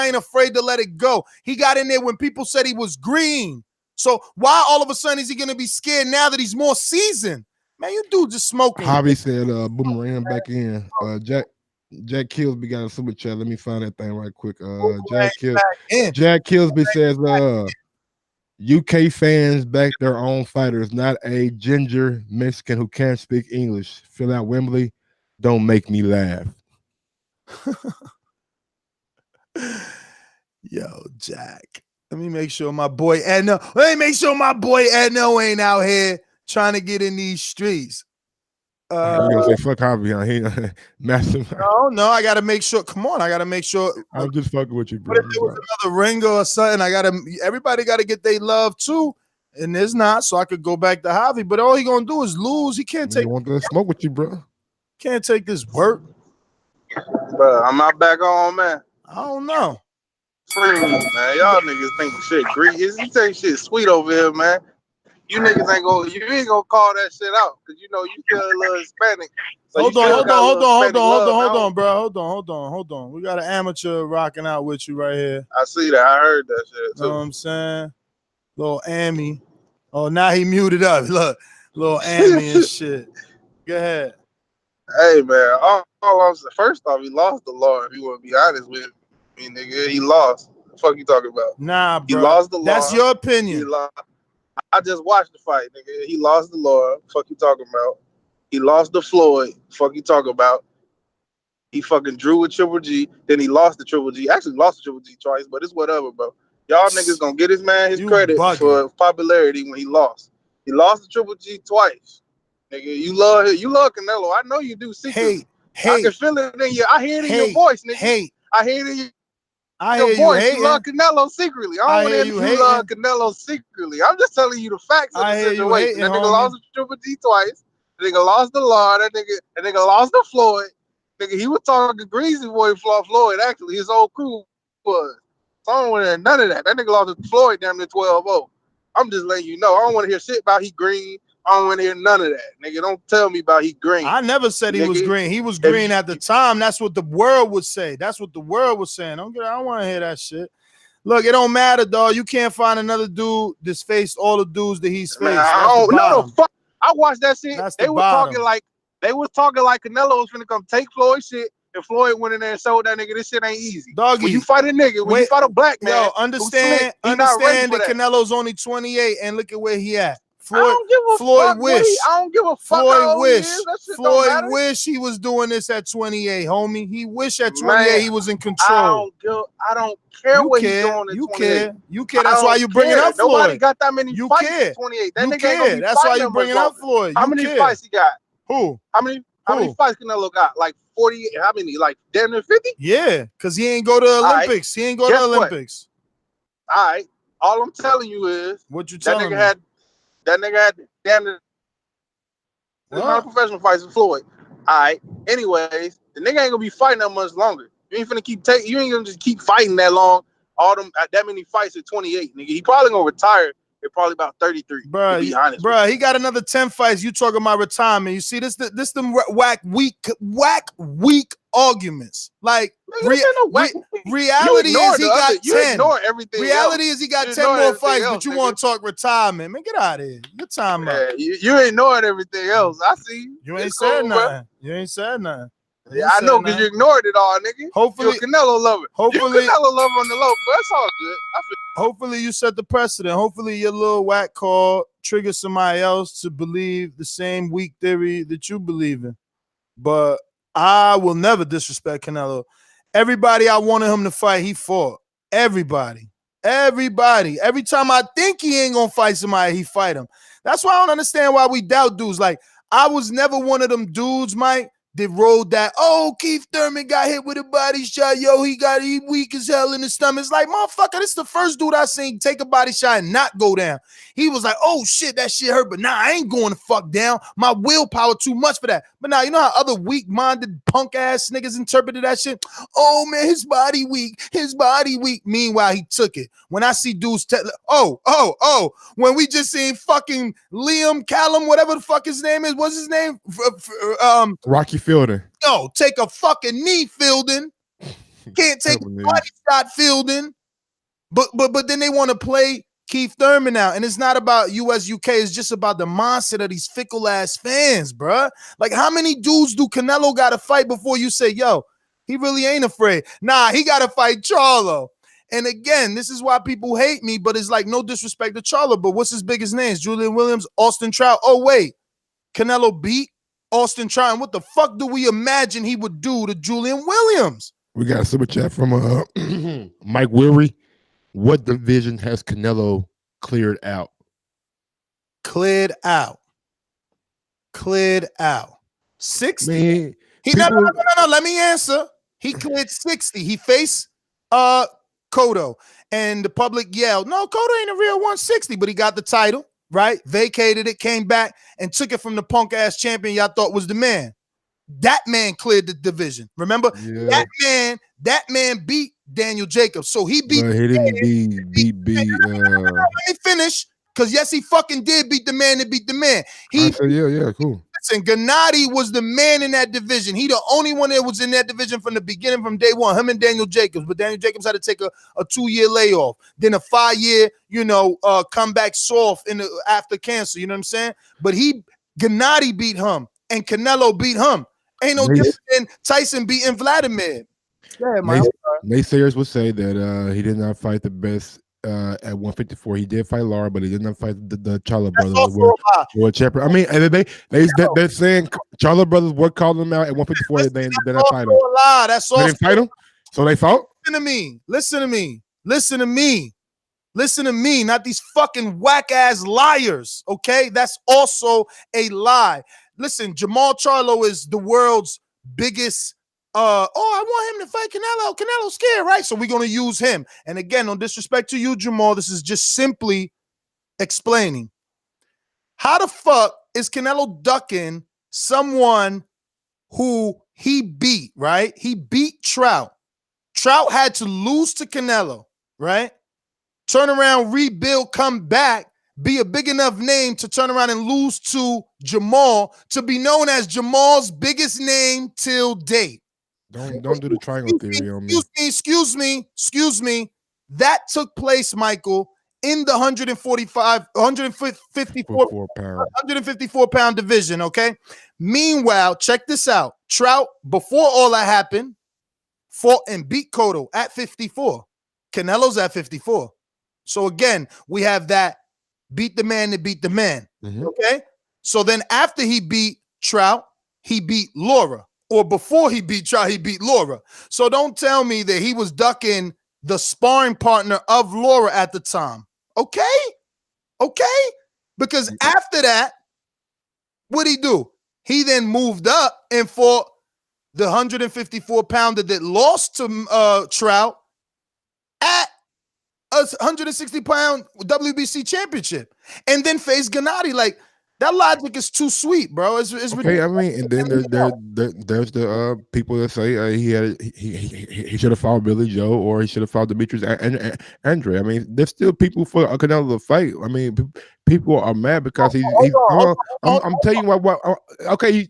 ain't afraid to let it go. He got in there when people said he was green. So why all of a sudden is he going to be scared now that he's more seasoned? Man, you dude just smoking. Javi said, boomerang back in. Jack Killsby got a super chat. Let me find that thing right quick. Jack Killsby says, UK fans back their own fighters, not a ginger Mexican who can't speak English. Fill out Wembley. Don't make me laugh. Yo, Jack. Let me make sure my boy Edno. Edno ain't out here trying to get in these streets. You gonna say fuck Javi? He massive. No, I gotta make sure. Come on, I gotta make sure. I'm just fucking with you, bro. What if there was another ringer or something? Everybody gotta get their love too, and there's not. So I could go back to Javi, but all he gonna do is lose. He can't take. Want to smoke with you, bro? Can't take this work. Bro, I'm not back on, man. I don't know. Man, y'all niggas think shit great. You think shit sweet over here, man. You niggas ain't gonna call that shit out because you know you feel a little Hispanic. So hold on, bro. Hold on. We got an amateur rocking out with you right here. I see that. I heard that shit too. Know what I'm saying? Little Amy. Oh, now he muted up. Look, little Amy and shit. Go ahead. Hey man, all I'm saying, first off, he lost the law. If you want to be honest with me, nigga, he lost. What the fuck you talking about? Nah, bro. He lost the law. That's your opinion. I just watched the fight, nigga. He lost the law. Fuck you talking about? He lost the Floyd. Fuck you talking about? He fucking drew with Triple G. Then he lost the Triple G. Actually lost the Triple G twice, but it's whatever, bro. Y'all niggas gonna get this man his credit for popularity when he lost. He lost the Triple G twice. Nigga, you love Canelo. I know you do. Hey, I can feel it in you. I hear it in your voice, nigga. I hear it in your voice. You love Canelo secretly. I don't want to hear you love Canelo secretly. I'm just telling you the facts of the situation. That nigga lost the Triple G twice. That nigga lost the law. That nigga lost the Floyd. Nigga, he was talking greasy boy Floyd. Actually, his old crew was. So I don't want to hear none of that. That nigga lost to Floyd damn near 12-0. I'm just letting you know. I don't want to hear shit about he green. I don't want to hear none of that. Nigga, don't tell me about he green. I never said he was green. He was green at the time. That's what the world would say. That's what the world was saying. I don't want to hear that shit. Look, it don't matter, dog. You can't find another dude that's faced all the dudes that he's faced. Man, fuck. I watched that shit. They were talking like Canelo was finna come take Floyd shit, and Floyd went in there and showed that nigga this shit ain't easy. Doggy, when you fight a nigga, when you fight a black man, yo, understand that Canelo's only 28, and look at where he at. Floyd wish. I don't give a fuck. Floyd wish he was doing this at 28, homie. He wish at 28 he was in control. I don't care what he's doing at 28. You care. That's why you bringing up Floyd. Nobody got that many fights at 28. That nigga ain't gonna be That's why you bringing up Floyd. How many fights he got? Who? How many fights Canelo got? Like 40. How many? Like damn near 50? Yeah, because he ain't go to the Olympics. He ain't go to the Olympics. All right. All I'm telling you is what you telling me. That nigga had damn near professional fights with Floyd. All right. Anyways, the nigga ain't gonna be fighting that much longer. You ain't gonna just keep fighting that long. All them that many fights at 28, nigga. He probably gonna retire at probably about 33. Bro, to be honest. Bro, he got another 10 fights. You talking about retirement? You see this them whack weak arguments. Like reality is he got 10. Reality is he got 10 more fights, but you want to talk retirement? Man, get out of here. Your time out. You ignored everything else. I see. You ain't said nothing. You ain't said nothing. Yeah, I know because you ignored it all, nigga. Hopefully, you're a Canelo lover. Hopefully, you're Canelo lover on the low, but that's all good. Hopefully, you set the precedent. Hopefully, your little whack call triggers somebody else to believe the same weak theory that you believe in. But I will never disrespect Canelo. Everybody I wanted him to fight, he fought. Everybody. Every time I think he ain't gonna fight somebody, he fight him. That's why I don't understand why we doubt dudes. Like, I was never one of them dudes, Mike, they rode that, oh, Keith Thurman got hit with a body shot. Yo, he weak as hell in the stomach. It's like, motherfucker, this is the first dude I seen take a body shot and not go down. He was like, oh shit, that shit hurt, but nah, I ain't going to fuck down. My willpower too much for that. But now, you know how other weak-minded punk ass niggas interpreted that shit? Oh man, his body weak. Meanwhile, he took it. When I see dudes when we just seen fucking Liam, Callum, whatever the fuck his name is, what's his name? Rocky Fielding. Yo, take a fucking knee, Fielding. Can't take a body shot, Fielding. But then they want to play Keith Thurman out, and it's not about US UK. It's just about the mindset of these fickle ass fans, bruh. Like, how many dudes do Canelo got to fight before you say, yo, he really ain't afraid? Nah, he got to fight Charlo. And again, this is why people hate me, but it's like no disrespect to Charlo. But what's his biggest names? Julian Williams, Austin Trout. Oh wait, Canelo beat Austin Trout. And what the fuck do we imagine he would do to Julian Williams? We got a super chat from Mike Weary. What division has Canelo cleared out? Cleared out. 60. Man, no. Let me answer. He cleared 60. He faced Cotto, and the public yelled, no, Cotto ain't a real 160, but he got the title, right? Vacated it, came back, and took it from the punk ass champion y'all thought was the man. That man cleared the division. Remember? Yeah. That man beat Daniel Jacobs. So he beat. He didn't beat. Let me finish. Because yes, he fucking did beat the man that beat the man. Cool. Listen, Gennady was the man in that division. He the only one that was in that division from the beginning, from day one. Him and Daniel Jacobs. But Daniel Jacobs had to take a 2-year layoff, then a 5-year, comeback soft after cancer. You know what I'm saying? But Gennady beat him, and Canelo beat him. Ain't no difference than Tyson beating Vladimir. Yeah, man. Naysayers would say that he did not fight the best at 154. He did fight Lara, but he did not fight the Charlo brothers. I mean, they're saying Charlo brothers were calling him out at 154. They not fight him. That's all. They didn't fight him, so they fought. Listen to me. Not these fucking whack ass liars. Okay, that's also a lie. Listen, Jamal Charlo is the world's biggest. I want him to fight Canelo. Canelo's scared, right? So we're going to use him. And again, no disrespect to you, Jamal, this is just simply explaining. How the fuck is Canelo ducking someone who he beat, right? He beat Trout. Trout had to lose to Canelo, right? Turn around, rebuild, come back, be a big enough name to turn around and lose to Jamal, to be known as Jamal's biggest name till date. Don't do the triangle theory on me. Excuse me. That took place, Michael, in the 154 pound division, okay? Meanwhile, check this out. Trout, before all that happened, fought and beat Cotto at 54. Canelo's at 54. So again, we have that beat the man to beat the man, okay? So then after he beat Trout, he beat Lara. Or before he beat Trout, he beat Lara. So don't tell me that he was ducking the sparring partner of Lara at the time. Okay? Because after that, what'd he do? He then moved up and fought the 154-pounder that lost to Trout at a 160-pound WBC championship. And then faced Gennady. Like, that logic is too sweet, bro. It's okay. I mean, and then there's the people that say he should have fought Billy Joe, or he should have fought Demetrius Andre. I mean, there's still people for Canelo to fight. I mean, people are mad because he's. I'm telling you what. Okay,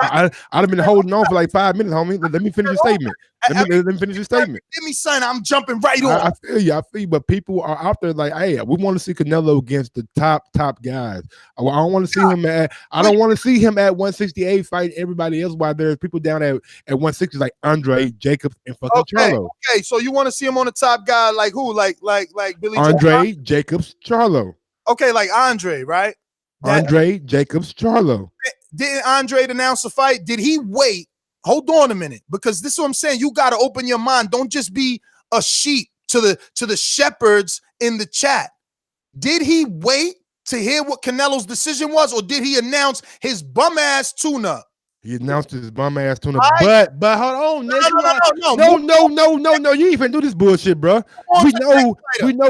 I'd have been holding on for like 5 minutes, homie. Let me finish the statement. Let me finish the statement. Give me, son. I'm jumping right on. I feel you. But people are out there like, hey, we want to see Canelo against the top guys. I don't want to see him at. I don't want to see him at 168 fighting everybody else, while there's people down at 160 like Andre, Jacobs, and fucking Charlo. Okay, so you want to see him on the top guy like who? Like Billy Andre, Jacobs, Charlo. Okay, like Andre, right? Andre, Jacobs, Charlo. Didn't Andre announce a fight? Did he wait? Hold on a minute, because this is what I'm saying. You got to open your mind. Don't just be a sheep to the shepherds in the chat. Did he wait to hear what Canelo's decision was, or did he announce his bum ass tune-up? He announced his bum ass tuna. Right. But hold on, No. no. You ain't finna do this bullshit, bro. We know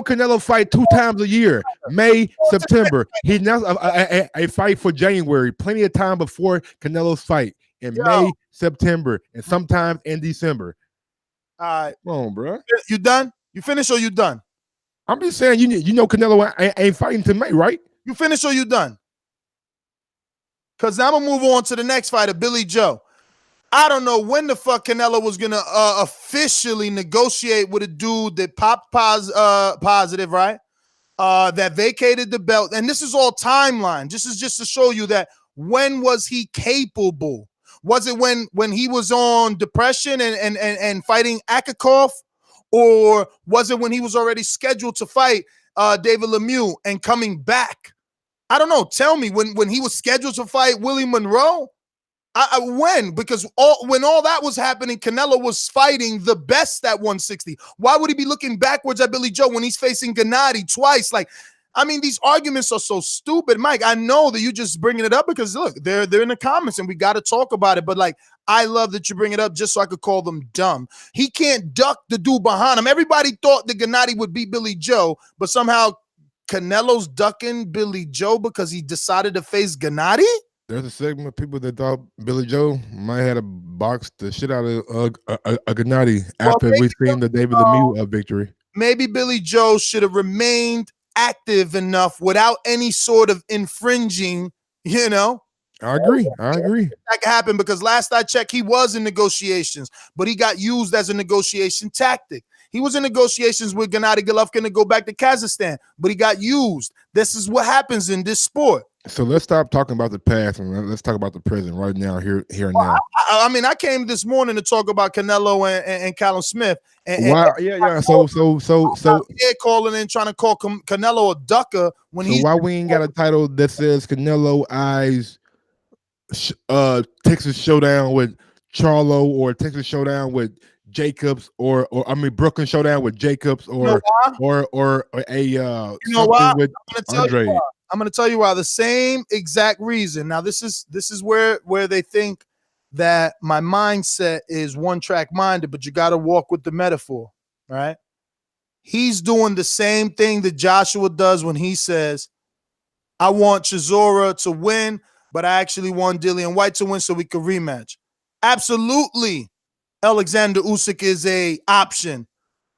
Canelo fight 2 times a year, May, September. He announced a fight for January, plenty of time before Canelo's fight in May, September, and sometimes in December. All right. Come on, bro. You done? You finished or you done? I'm just saying, you know Canelo ain't fighting till May, right? You finished or you done? Because now I'm going to move on to the next fighter, Billy Joe. I don't know when the fuck Canelo was going to officially negotiate with a dude that popped positive, right? That vacated the belt. And this is all timeline. This is just to show you that when was he capable? Was it when he was on depression and fighting Akakov? Or was it when he was already scheduled to fight David Lemieux and coming back? I don't know. Tell me, when he was scheduled to fight Willie Monroe? When? Because when all that was happening, Canelo was fighting the best at 160. Why would he be looking backwards at Billy Joe when he's facing Gennady twice? Like, I mean, these arguments are so stupid. Mike, I know that you just bringing it up because, look, they're in the comments and we got to talk about it. But, like, I love that you bring it up just so I could call them dumb. He can't duck the dude behind him. Everybody thought that Gennady would beat Billy Joe, but somehow Canelo's ducking Billy Joe because he decided to face Gennady? There's a segment of people that thought Billy Joe might have boxed the shit out of Gennady after we seen the David Lemieux victory. Maybe Billy Joe should have remained active enough without any sort of infringing, you know. I agree. That could happen because last I checked, he was in negotiations, but he got used as a negotiation tactic. He was in negotiations with Gennady Golovkin to go back to Kazakhstan, but he got used. This is what happens in this sport. So let's stop talking about the past and let's talk about the present right now, here and now. I mean, I came this morning to talk about Canelo and Callum Smith. Wow, yeah. So calling in trying to call Canelo a ducker when so why we ain't got a title that says Canelo eyes Texas Showdown with Charlo or Texas Showdown with Jacobs or I mean Brooklyn Showdown with Jacobs or a something with Andre. I'm going to tell you why. The same exact reason. Now, this is where they think that my mindset is one-track minded, but you got to walk with the metaphor, right? He's doing the same thing that Joshua does when he says, I want Chisora to win, but I actually want Dillian White to win so we could rematch. Absolutely, Alexander Usyk is a option.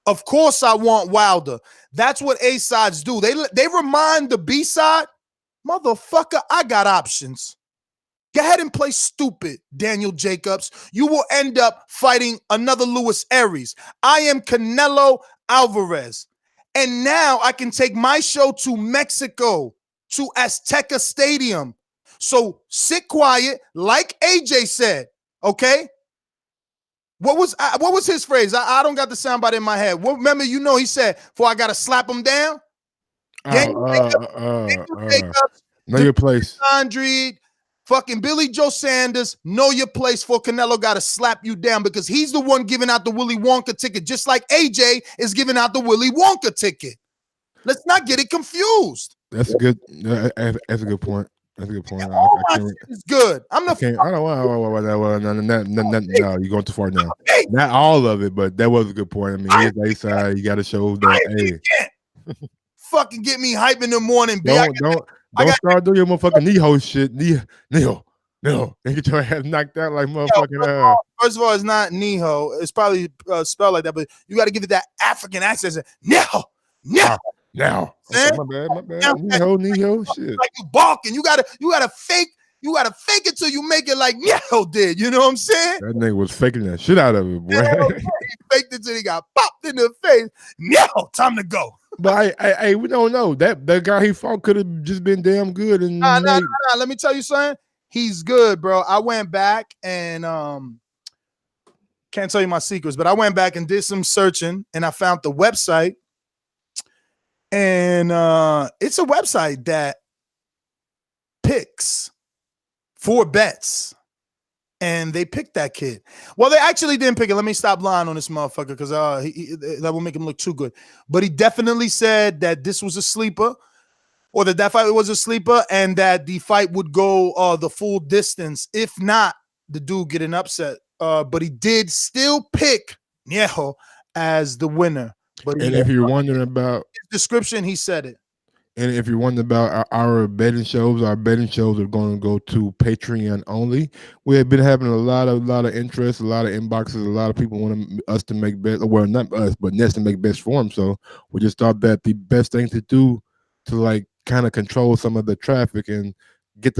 Of course, I want Wilder. That's what A sides do. They remind the B side, motherfucker, I got options. Go ahead and play stupid, Daniel Jacobs. You will end up fighting another Luis Aries. I am Canelo Alvarez. And now I can take my show to Mexico, to Azteca Stadium. So sit quiet, like AJ said, okay? What was his phrase? I don't got the soundbite in my head. Remember, he said, "For I gotta slap him down." Know your place. Andre, fucking Billy Joe Sanders, know your place. For Canelo gotta slap you down because he's the one giving out the Willy Wonka ticket, just like AJ is giving out the Willy Wonka ticket. Let's not get it confused. That's a good. That's a good point. That's a good point. It's good. I don't know. No, you're going too far now. Not all of it, but that was a good point. I mean, he's A side. You got to show that. Hey, fucking get me hype in the morning. Don't start doing your motherfucking Neho shit. Neho. And get your ass knocked out like motherfucking. First of all, it's not Neho. It's probably spelled like that, but you got to give it that African accent. Neho. Now, okay, my bad. Neho, shit. Like you balking. You gotta fake it till you make it like Neho did. You know what I'm saying? That nigga was faking that shit out of it, boy. He faked it till he got popped in the face. Neho, time to go. But hey, we don't know. That guy he fought could have just been damn good. And nah. Let me tell you something. He's good, bro. I went back and can't tell you my secrets, but I went back and did some searching and I found the website. And it's a website that picks 4 bets, and they picked that kid. Well, they actually didn't pick it. Let me stop lying on this motherfucker because that will make him look too good. But he definitely said that this was a sleeper, or that fight was a sleeper, and that the fight would go the full distance, if not the dude getting upset. But he did still pick Niejo as the winner. But And if you're wondering about his description, he said it. And if you're wondering about our betting shows are going to go to Patreon only. We have been having a lot of interest, a lot of inboxes, a lot of people want us to make bets. Well, not us, but Ness to make bets for them. So we just thought that the best thing to do to like kind of control some of the traffic and get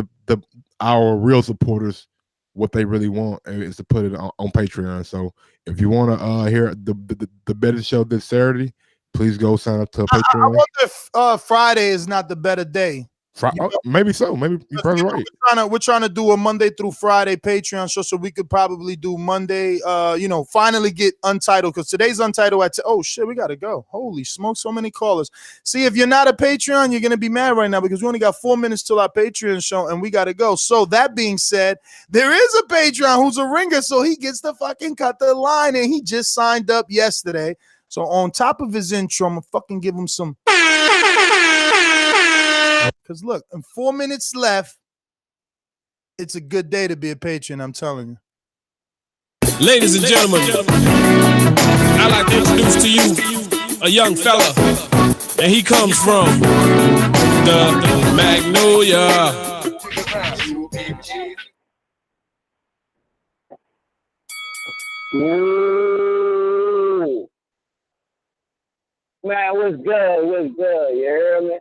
our real supporters what they really want is to put it on Patreon. So if you want to hear the betting show this Saturday, please go sign up to Patreon. I wonder if Friday is not the better day. Maybe so. Maybe you're probably right. We're trying to do a Monday through Friday Patreon show, so we could probably do Monday. Finally get Untitled, because today's Untitled. Oh shit, we gotta go. Holy smoke, so many callers. See, if you're not a Patreon, you're gonna be mad right now because we only got 4 minutes till our Patreon show, and we gotta go. So that being said, there is a Patreon who's a ringer, so he gets to fucking cut the line, and he just signed up yesterday. So on top of his intro, I'm gonna fucking give him some. Because look, in 4 minutes left, it's a good day to be a patron, I'm telling you. Ladies and gentlemen, I'd like to introduce to you a young fella, and he comes from the Magnolia. Ooh. Man, what's good? What's good? You hear me?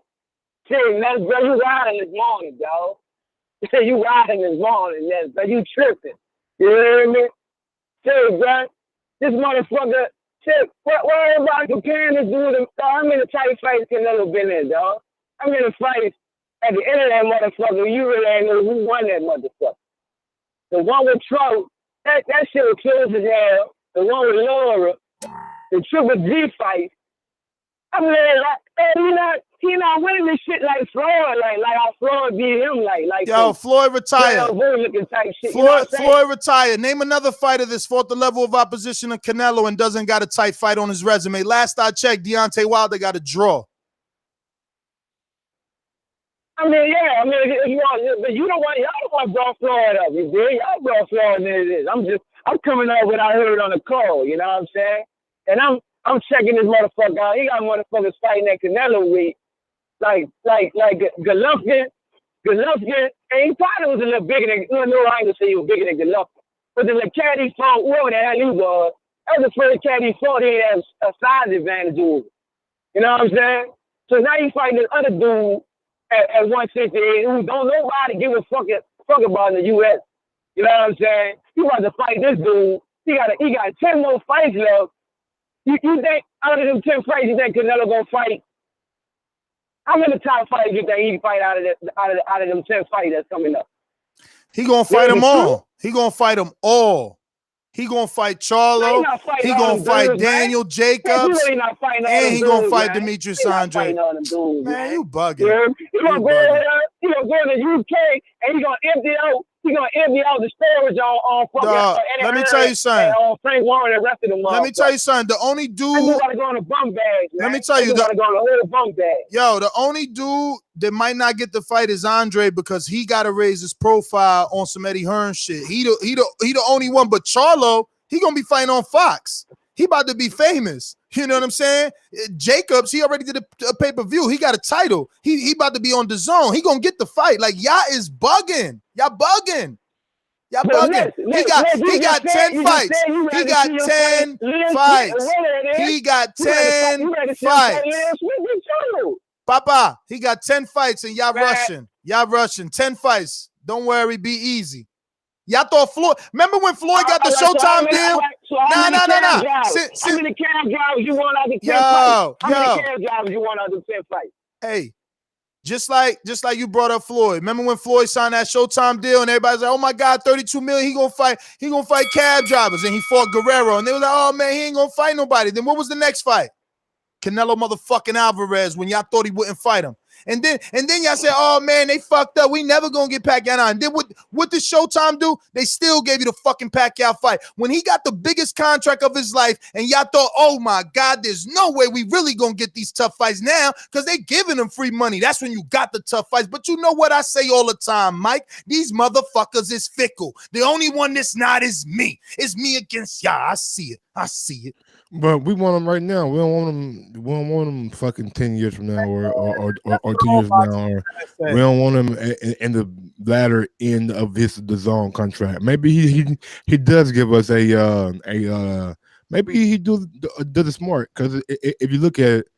Shit, man, bro, you riding this morning, dog. You riding this morning, man, bro. You tripping. You hear me? Shit, bro. This motherfucker, shit, what everybody comparing this dude to, I'm in the tight fights Canelo been in, dog. I'm in the fights at the end of that motherfucker. You really ain't know who won that motherfucker. The one with Trout, that shit was close as hell. The one with Laura, the Triple G fight. I mean, he not winning this shit like Floyd, like how Floyd beat him, like. Yo, Floyd retired. Type shit. Floyd retired. Name another fighter that's fought the level of opposition of Canelo and doesn't got a tight fight on his resume. Last I checked, Deontay Wilder got a draw. I mean, yeah. I mean, if you want, but y'all don't want to blow Floyd up. You dig? Y'all blow Floyd than it is. I'm coming up with what I heard on the call. You know what I'm saying? And I'm checking this motherfucker out. He got motherfuckers fighting that Canelo week. Like Golovkin. And he probably was a little bigger than, no, I ain't gonna say he was bigger than Golovkin. But the little cat he fought, whoever the hell he was, that was the first cat he fought, he had a size advantage over. You know what I'm saying? So now he's fighting this other dude at 168 who don't nobody give a fuck about in the U.S. You know what I'm saying? He about to fight this dude. He got 10 more fights left. You think out of them 10 fights, you think Canelo gonna fight? How many top fights you think he can fight out of them 10 fights that's coming up? He gonna fight them all. He gonna fight them all. He gonna fight Charlo. He gonna fight Daniel Jacobs. And he gonna fight Demetrius Andre. Man, you bugging. He gonna go to the UK and he gonna empty out. He gonna empty out the storage on fucking. Let me tell you something. Frank Warren and the rest of them. Let me tell you something. The only dude. You gotta go on a bum bag. Let me tell you. Gotta go on a little bum bag. Yo, the only dude that might not get the fight is Andre because he got to raise his profile on some Eddie Hearn shit. He the only one. But Charlo, he gonna be fighting on Fox. He about to be famous. You know what I'm saying? Jacobs, he already did a pay-per-view. He got a title. He about to be on DAZN. He gonna get the fight. Like, y'all is bugging. Y'all bugging. Y'all bugging. He got 10 fights. He got 10 fights. He got 10 fights. Papa, he got 10 fights and y'all rushing. Y'all rushing. 10 fights. Don't worry, be easy. Y'all thought Floyd. Remember when Floyd got the Showtime deal? Nah. How many cab drivers you want out of 10 fights? How many cab drivers you want out of 10 fights? Hey, just like you brought up Floyd. Remember when Floyd signed that Showtime deal and everybody's like, oh my God, 32 million, he gonna fight cab drivers. And he fought Guerrero. And they were like, oh man, he ain't gonna fight nobody. Then what was the next fight? Canelo motherfucking Alvarez when y'all thought he wouldn't fight him. And then y'all said, oh man, they fucked up. We never gonna get Pacquiao on. And then what did Showtime do? They still gave you the fucking Pacquiao fight. When he got the biggest contract of his life, and y'all thought, oh my God, there's no way we really gonna get these tough fights now because they giving him free money. That's when you got the tough fights. But you know what I say all the time, Mike? These motherfuckers is fickle. The only one that's not is me. It's me against y'all. I see it. I see it. But we want them right now. We don't want them. We don't want them fucking 10 years from now, or 2 years from now, or we don't want them in the latter end of the zone contract. Maybe he does give us maybe he does it smart, because if you look at it,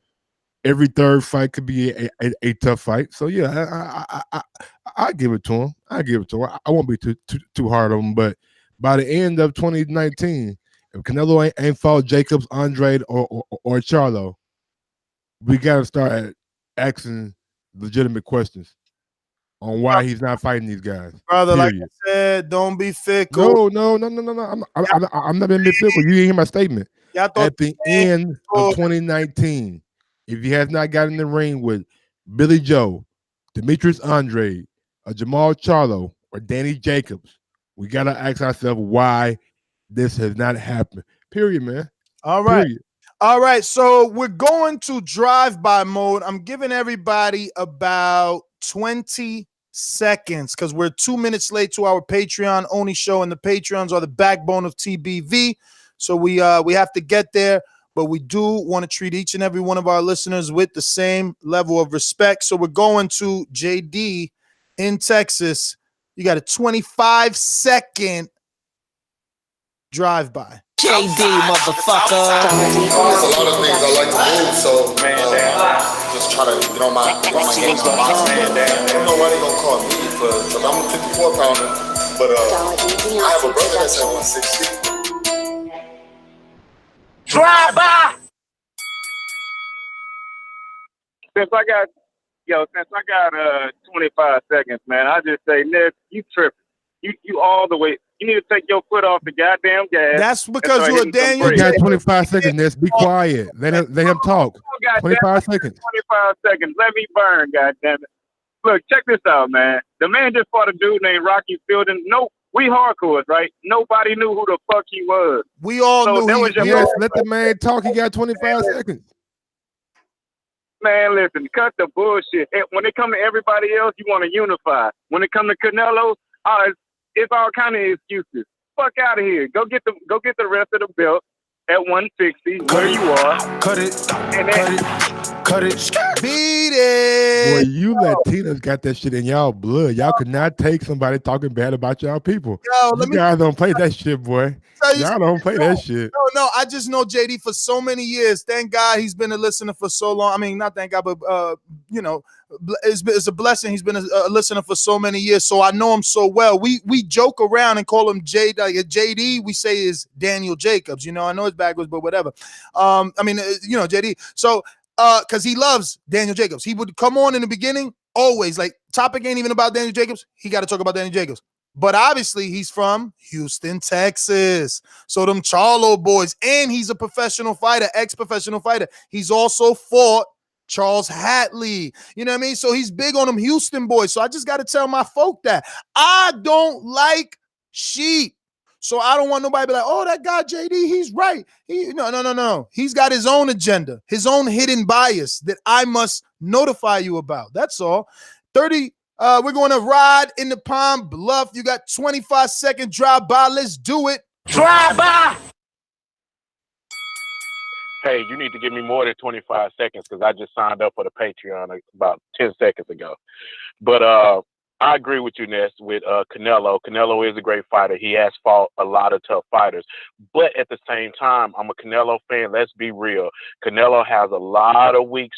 every third fight could be a tough fight. So yeah, I give it to him. I give it to him. I won't be too hard on him, but by the end of 2019. If Canelo ain't fought Jacobs, Andrade, or Charlo, we got to start asking legitimate questions on why he's not fighting these guys. Brother, like I said, don't be fickle. No. I'm not being fickle. You didn't hear my statement. At the end of 2019, if he has not gotten in the ring with Billy Joe, Demetrius Andrade, or Jamal Charlo, or Danny Jacobs, we got to ask ourselves why this has not happened. Period, man. All right. Period. All right. So we're going to drive-by mode. I'm giving everybody about 20 seconds because we're 2 minutes late to our Patreon only show, and the Patreons are the backbone of TBV. So we have to get there, but we do want to treat each and every one of our listeners with the same level of respect. So we're going to JD in Texas. You got a 25-second drive-by. JD, motherfucker. There's a lot of things I like to move, so just try to get on my games on boxing. I don't know why they gonna call me because I'm a 54 pounder, but I have a brother that's at 160. Drive-by. Since I got 25 seconds, man, I just say, Nick, you tripping. You all the way. You need to take your foot off the goddamn gas. That's because you're a Daniel. You got 25 seconds, Ness. Be quiet. Let him talk. 25 seconds. 25 seconds. Let me burn, goddamn it. Look, check this out, man. The man just fought a dude named Rocky Fielding. No, we hardcores, right? Nobody knew who the fuck he was. We all knew he was. Yes, let the man talk. He got 25 seconds. Man, listen, cut the bullshit. When it comes to everybody else, you want to unify. When it comes to Canelo, it's all kind of excuses. Fuck out of here. Go get the rest of the belt at 160 where you are. Cut it. Beat it. Boy, you Latinos got that shit in y'all blood. Y'all could not take somebody talking bad about y'all people. You guys don't play that shit, boy. Y'all don't play that shit. No, I just know JD for so many years. Thank God he's been a listener for so long. I mean, not thank God, but it's a blessing. He's been a listener for so many years, so I know him so well. We joke around and call him JD. We say is Daniel Jacobs. I know it's backwards, but whatever. JD. So because he loves Daniel Jacobs, he would come on in the beginning always like topic ain't even about Daniel Jacobs. He got to talk about Daniel Jacobs. But obviously, he's from Houston, Texas. So them Charlo boys, and he's a professional fighter, ex-professional fighter. He's also fought Charles Hatley. You know what I mean? So he's big on them Houston boys. So I just got to tell my folk that I don't like sheep. So I don't want nobody to be like, oh, that guy JD, he's right. No. He's got his own agenda, his own hidden bias that I must notify you about. That's all. 30. We're going to ride in the Palm Bluff. You got 25-second drive by. Let's do it. Drive by. Hey, you need to give me more than 25 seconds because I just signed up for the Patreon about 10 seconds ago. But I agree with you, Ness, with Canelo. Canelo is a great fighter. He has fought a lot of tough fighters. But at the same time, I'm a Canelo fan. Let's be real. Canelo has a lot of weak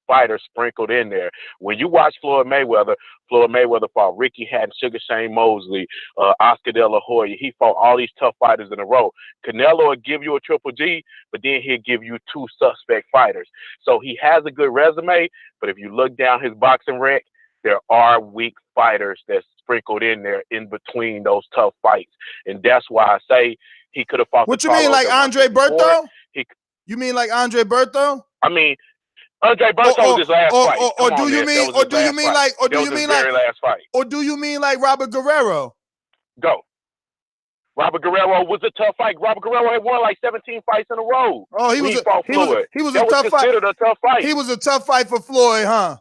fighters sprinkled in there. When you watch Floyd Mayweather fought Ricky Hatton, Sugar Shane Mosley, Oscar De La Hoya. He fought all these tough fighters in a row. Canelo will give you a Triple G, but then he'll give you two suspect fighters. So he has a good resume, but if you look down his boxing rec, there are weak fighters that's sprinkled in there in between those tough fights. And that's why I say he could have fought. What you mean, like Andre Berto? You mean like Andre Berto? I mean, Andre Berto was his last fight. Or do you mean like Robert Guerrero? Go. Robert Guerrero was a tough fight. Robert Guerrero had won like 17 fights in a row. Oh, he was a tough fight. A tough fight. He was a tough fight for Floyd, huh?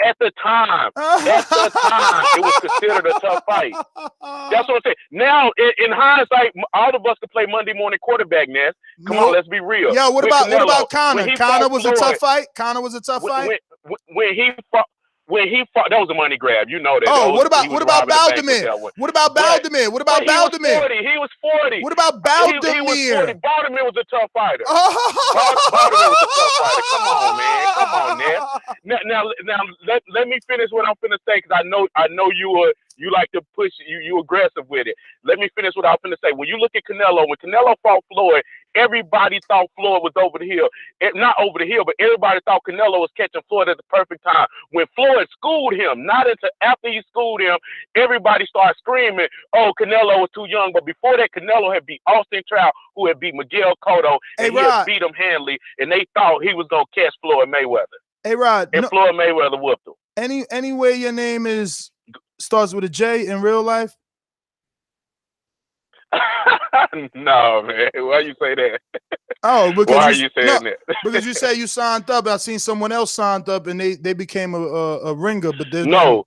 At the time, it was considered a tough fight. That's what I'm saying. Now, in hindsight, all of us could play Monday morning quarterback, Ness. Come on, let's be real. Yeah, what about Conor? Conor was a tough fight. Conor was a tough fight. When he fought, that was a money grab. You know that. Oh, what about Baldomir? What about Baldomir? What about Baldomir? He was 40. What about Baldomir? He was 40. Baldomir was a tough fighder. Baldomir was a tough fighter. Come on, man. Come on, Ness. Now, let me finish what I'm finna say, because I know you like to push, you aggressive with it. Let me finish what I'm finna say. When you look at Canelo, when Canelo fought Floyd, everybody thought Floyd was over the hill. Not over the hill, but everybody thought Canelo was catching Floyd at the perfect time. When Floyd schooled him, not until after he schooled him, everybody started screaming, oh, Canelo was too young. But before that, Canelo had beat Austin Trout, who had beat Miguel Cotto, and he had beat him handily, and they thought he was going to catch Floyd Mayweather. Hey, Rod. And Floyd Mayweather whooped him. Any way your name starts with a J in real life? No, man. Why you say that? Oh, because why are you saying that? Because you say you signed up. I seen someone else signed up, and they became a ringer, but their name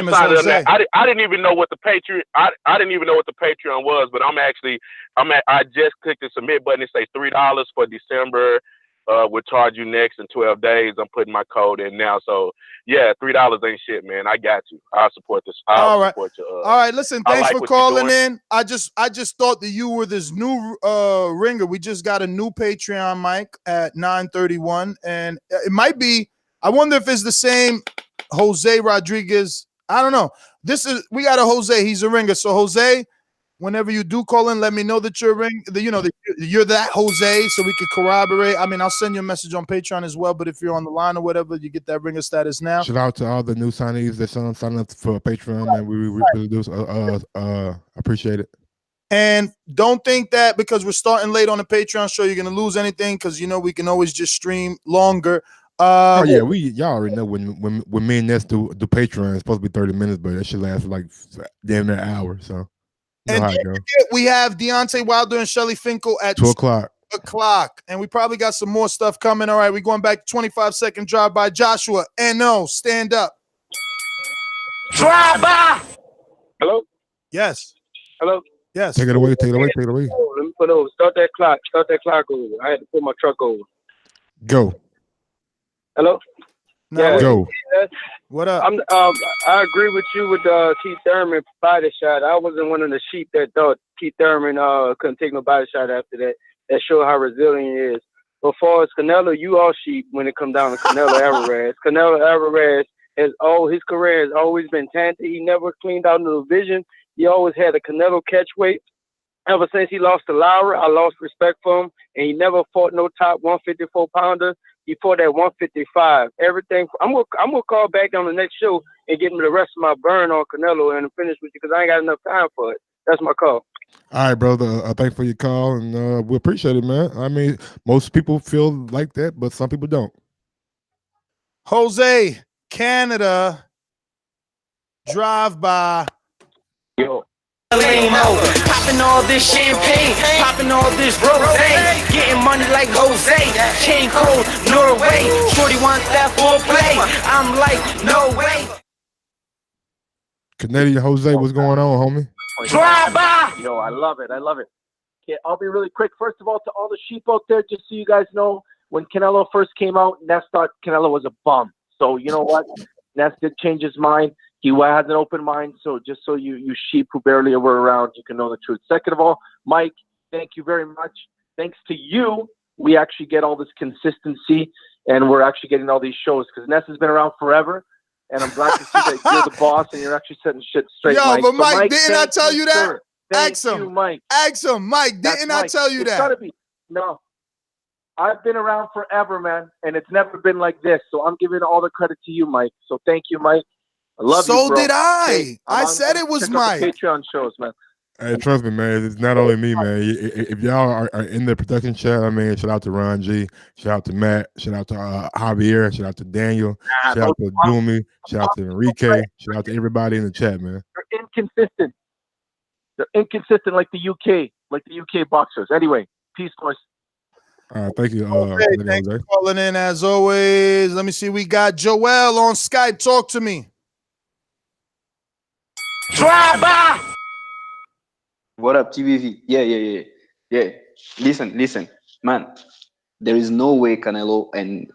is Jose. I didn't even know what the Patreon. I didn't even know what the Patreon was, but I just clicked the submit button. It say $3 for December. We'll charge you next in 12 days. I'm putting my code in now. So yeah, $3 ain't shit, man. I got you. I'll support this. All right. Listen, thanks for calling in. I just thought that you were this new ringer. We just got a new Patreon mic at 9:31, and it might be. I wonder if it's the same Jose Rodriguez. I don't know. We got a Jose. He's a ringer. So Jose, whenever you do call in, let me know that you're you're that Jose, so we can corroborate. I mean, I'll send you a message on Patreon as well, but if you're on the line or whatever, you get that ringer status now. Shout out to all the new signees that sign up for Patreon, man. We really do appreciate it. And don't think that because we're starting late on the Patreon show, you're gonna lose anything, because we can always just stream longer. Oh yeah, y'all already know when me and Ness do Patreon, it's supposed to be 30 minutes, but that should last like damn near an hour. So. And we have Deontay Wilder and Shelly Finkel at 2 o'clock. And we probably got some more stuff coming. All right, we're going back to 25-second drive by Joshua. And no, stand up. Drive by. Hello? Yes. Hello? Yes. Take it away. Oh, let me put over. Start that clock over. I had to put my truck over. Go. Hello? Go. What up? I agree with you with Keith Thurman body shot. I wasn't one of the sheep that thought Keith Thurman couldn't take no body shot after that. That showed how resilient he is. But as far as Canelo, you all sheep when it comes down to Canelo Alvarez. Canelo Alvarez his career has always been talented. He never cleaned out the division. He always had a Canelo catch weight. Ever since he lost to Lowry, I lost respect for him, and he never fought no top 154 pounder. He fought at 155. Everything. I'm gonna call back on the next show and get me the rest of my burn on Canelo and finish with you because I ain't got enough time for it. That's my call. All right, brother. Thanks for your call, and we appreciate it, man. I mean, most people feel like that, but some people don't. Jose, Canada, drive by. Yo. Popping all this champagne, popping all this rosé, getting money like Jose, King Cole, Norway, Shorty want that full play, I'm like, no way. Canadian Jose, what's going on, homie? Drive by! Yo, I love it. Okay, I'll be really quick. First of all, to all the sheep out there, just so you guys know, when Canelo first came out, Ness thought Canelo was a bum. So you know what? Ness did change his mind. He has an open mind, so just so you sheep who barely were around, you can know the truth. Second of all, Mike, thank you very much. Thanks to you, we actually get all this consistency, and we're actually getting all these shows, because Ness has been around forever, and I'm glad to see that you're the boss, and you're actually setting shit straight, Mike. But Mike, so Mike, didn't I tell you that? Sir. Ask him. You, Mike. Ask him, Mike, didn't I tell you it's that? Gotta be. No. I've been around forever, man, and it's never been like this, so I'm giving all the credit to you, Mike. So thank you, Mike. I love you, bro. So did I. Hey, I said it was Mike. Patreon shows, man. Hey, trust me, man. It's not only me, man. If y'all are in the production chat, I mean, shout out to Ron G, shout out to Matt, shout out to Javier, shout out to Daniel, shout out to Doomy, shout out to Enrique, shout out to everybody in the chat, man. They're inconsistent. They're inconsistent like the UK boxers. Anyway, peace, boys. All right, thank you. Thanks for calling in as always. Let me see. We got Joel on Skype. Talk to me. Drive by. What up, TVV? Yeah. Listen, man. There is no way Canelo and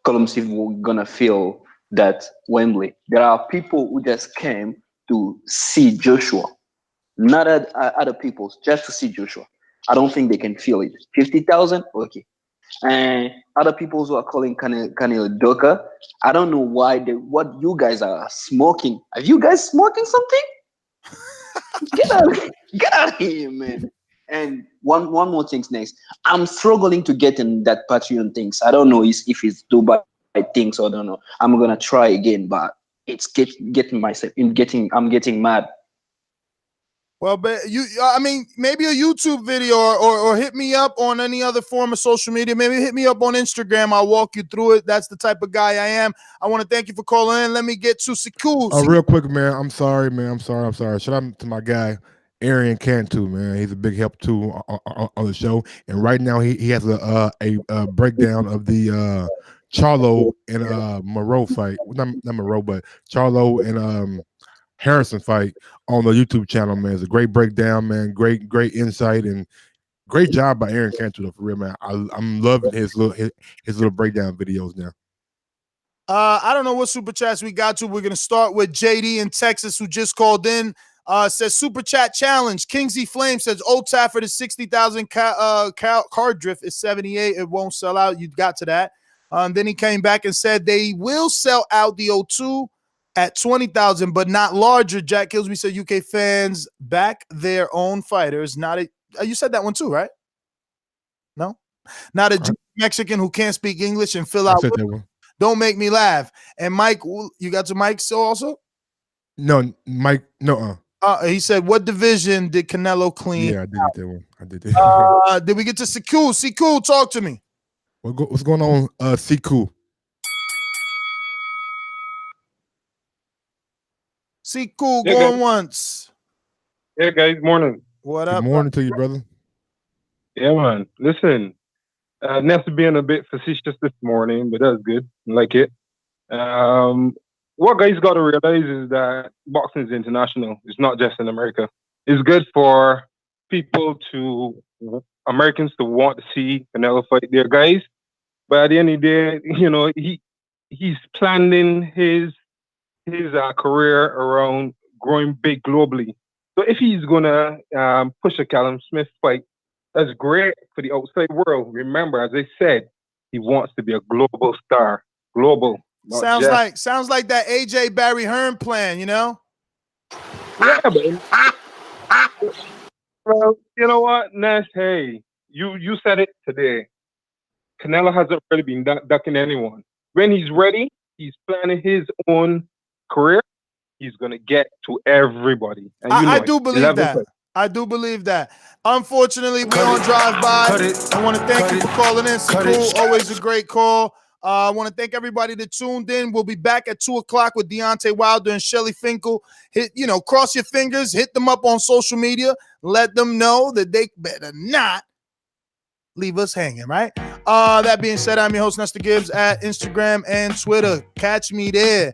Callum Smith were gonna feel that Wembley. There are people who just came to see Joshua, not other people, just to see Joshua. I don't think they can feel it. 50,000, okay. And other people who are calling Canelo Doka, I don't know why. What you guys are smoking? Are you guys smoking something? Get out of here, man. And one more things next. I'm struggling to get in that Patreon things. I don't know if it's Dubai things or I don't know. I'm gonna try again, but it's getting myself in getting. I'm getting mad. Well, but I mean, maybe a YouTube video or hit me up on any other form of social media. Maybe hit me up on Instagram. I'll walk you through it. That's the type of guy I am. I want to thank you for calling in. Let me get to Siku. Real quick, man. I'm sorry, man. I'm sorry. Shout out to my guy, Arian Cantu, man. He's a big help too on the show. And right now he has a breakdown of the Charlo and Moreau fight. Not Moreau, but Charlo and Harrison fight on the YouTube channel, man. It's a great breakdown, man. Great insight and great job by Aaron Cantu, for real, man. I'm loving his little breakdown videos now. I don't know what super chats we got to. We're gonna start with JD in Texas, who just called in. Says super chat challenge. Kingsley Flame says Old Trafford is 60,000. Card drift is 78. It won't sell out. You got to that. Then he came back and said they will sell out the O2 at 20,000, but not larger. Jack Kilsby said UK fans back their own fighters. Not a. You said that one too, right? No, not a Mexican who can't speak English and fill out. Don't make me laugh. And Mike, you got to Mike so also? No, Mike. No. He said, "What division did Canelo clean?" Yeah, I did that one. I did that. Did we get to Siku? Siku, talk to me. What's going on, Siku? Siku, going once. Yeah, guys, morning. What up? Good morning to you, brother. Yeah, man. Listen, Ness being a bit facetious this morning, but that's good. I like it. What guys got to realize is that boxing is international. It's not just in America. It's good for Americans to want to see Canelo fight their guys. But at the end of the day, you know, he's planning his career around growing big globally. So if he's gonna push a Callum Smith fight, that's great for the outside world. Remember, as I said, he wants to be a global star. Global. Sounds like that AJ Barry Hearn plan, you know? Yeah, but well, you know what, Nash? Hey, you said it today. Canelo hasn't really been ducking anyone. When he's ready, he's planning his own career. He's gonna get to everybody. And I do believe that. I do believe that. Unfortunately, we on drive by. I want to thank you for calling in. Cool. Always a great call. I want to thank everybody that tuned in. We'll be back at 2:00 with Deontay Wilder and Shelly Finkel. Cross your fingers, hit them up on social media, let them know that they better not leave us hanging, right? That being said, I'm your host, Nestor Gibbs, at Instagram and Twitter. Catch me there.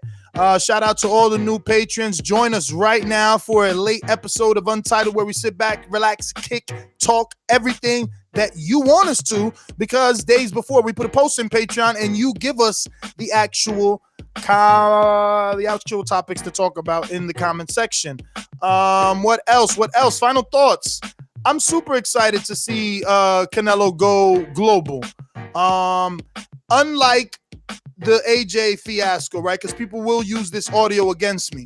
Shout out to all the new patrons. Join us right now for a late episode of Untitled, where we sit back, relax, kick, talk, everything that you want us to, because days before we put a post in Patreon and you give us the actual topics to talk about in the comment section. What else? Final thoughts. I'm super excited to see Canelo go global. Unlike the AJ fiasco, right? Because people will use this audio against me.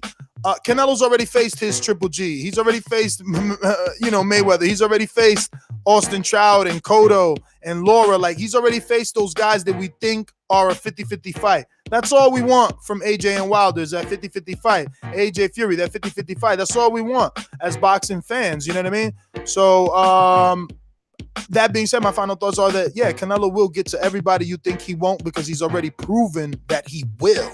Canelo's already faced his Triple G. He's already faced, Mayweather. He's already faced Austin Trout and Cotto and Laura. Like, he's already faced those guys that we think are a 50-50 fight. That's all we want from AJ and Wilder is that 50-50 fight. AJ Fury, that 50-50 fight. That's all we want as boxing fans. You know what I mean? So that being said, my final thoughts are that, yeah, Canelo will get to everybody you think he won't because he's already proven that he will.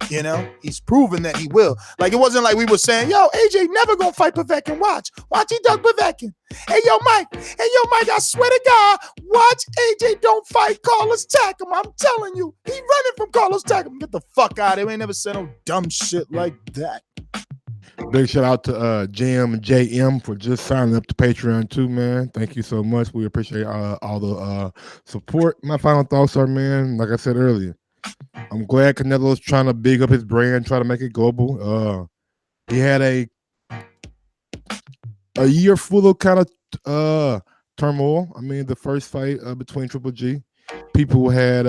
You know, he's proven that he will. Like, it wasn't like we were saying, yo, AJ never gonna fight Povetkin. Watch he dug Povetkin. Hey, yo, Mike, I swear to God, watch AJ don't fight Carlos Takam. I'm telling you, he running from Carlos Takam. Get the fuck out of here. We ain't never said no dumb shit like that. Big shout out to JM for just signing up to Patreon too, man. Thank you so much. We appreciate all the support. My final thoughts are, man, like I said earlier, I'm glad Canelo's trying to big up his brand, try to make it global. He had a year full of kind of turmoil. I mean, the first fight between Triple G, people had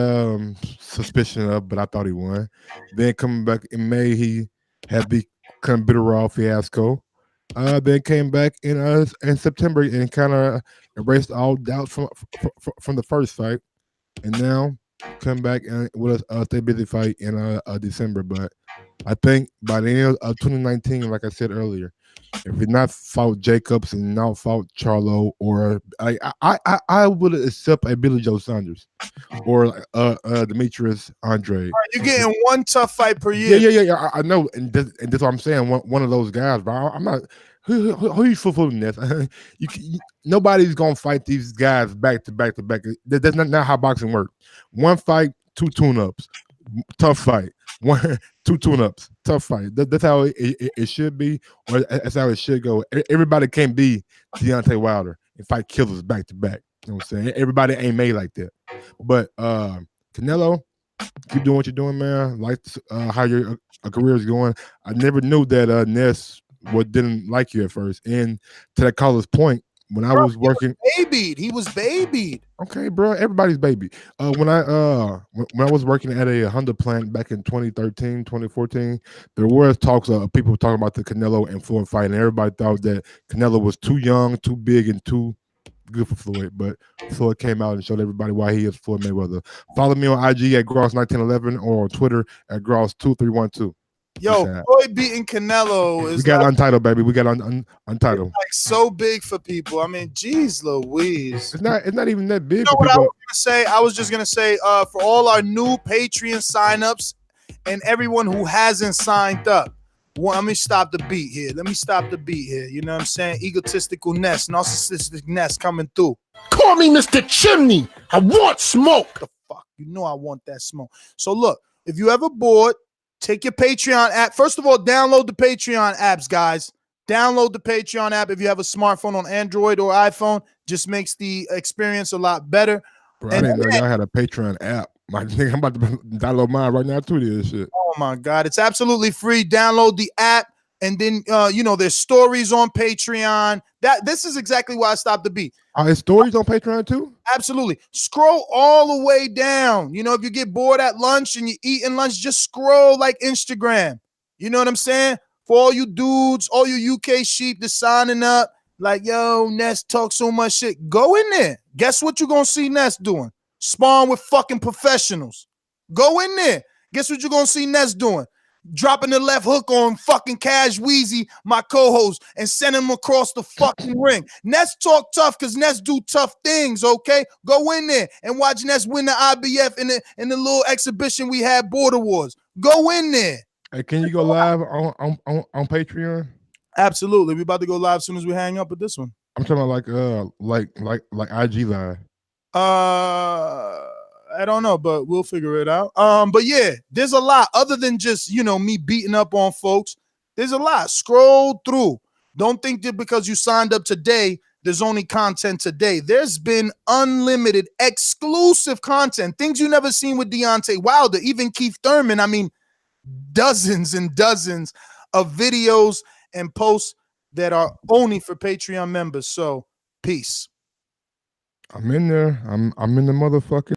suspicion of, but I thought he won. Then coming back in May, he had the kind of bitter off fiasco. Then came back in September and kind of erased all doubts from the first fight, and now come back and with a stay busy fight in December. But I think by the end of 2019, like I said earlier, if he not fought Jacobs and not fought Charlo, or I would accept a Billy Joe Saunders or Demetrius Andre. Right, you're getting one tough fight per year. Yeah. I know, and that's what I'm saying. One of those guys, but I'm not. Who you fulfilling this? Nobody's gonna fight these guys back to back to back. That's not how boxing works. One fight, 2 tune-ups, tough fight. 1, 2 tune-ups, tough fight. That's how it should be, or that's how it should go. Everybody can't be Deontay Wilder and fight killers back to back. You know what I'm saying? Everybody ain't made like that. But Canelo, keep doing what you're doing, man. Like how your career is going. I never knew that Ness didn't like you at first. And to that caller's point, when I was working, he was babied. Okay, bro, everybody's baby. When I was working at a Honda plant back in 2013, 2014, there was talks of people talking about the Canelo and Floyd fight, and everybody thought that Canelo was too young, too big, and too good for Floyd. But Floyd came out and showed everybody why he is Floyd Mayweather. Follow me on IG at Gross1911 or on Twitter at Gross2312. Yo, Floyd beating Canelo is we got Untitled, baby. We got Untitled. Like so big for people. I mean, geez, Louise. It's not even that big. You know what I was gonna say? I was just gonna say, for all our new Patreon signups and everyone who hasn't signed up. Let me stop the beat here. You know what I'm saying? Egotistical Ness, narcissistic Ness coming through. Call me Mr. Chimney. I want smoke. The fuck, you know I want that smoke. So look, if you ever bored, take your Patreon app. First of all, download the Patreon apps, guys. Download the Patreon app if you have a smartphone on Android or iPhone. Just makes the experience a lot better. Bro, I didn't know y'all had a Patreon app. My nigga, I'm about to download mine right now too. This shit. Oh my God, it's absolutely free. Download the app, and then there's stories on Patreon. This is exactly why I stopped the beat. There's stories on Patreon too? Absolutely. Scroll all the way down. You know, if you get bored at lunch and you're eating lunch, just scroll like Instagram. You know what I'm saying? For all you dudes, all you UK sheep that's signing up, like, yo, Ness talk so much shit. Go in there. Guess what you're going to see Ness doing? Spawn with fucking professionals. Go in there. Guess what you're going to see Ness doing? Dropping the left hook on fucking Cash Wheezy, my co-host, and send him across the fucking ring. Ness talk tough because Ness do tough things, okay? Go in there and watch Ness win the IBF in the little exhibition we had, Border Wars. Go in there. Hey, can you go live on Patreon? Absolutely. We're about to go live as soon as we hang up with this one. I'm talking about like IG live. I don't know, but we'll figure it out. But yeah, there's a lot other than just, me beating up on folks. There's a lot. Scroll through. Don't think that because you signed up today, there's only content today. There's been unlimited exclusive content, things you never seen with Deontay Wilder, even Keith Thurman. I mean, dozens and dozens of videos and posts that are only for Patreon members. So peace. I'm in there. I'm in the motherfucking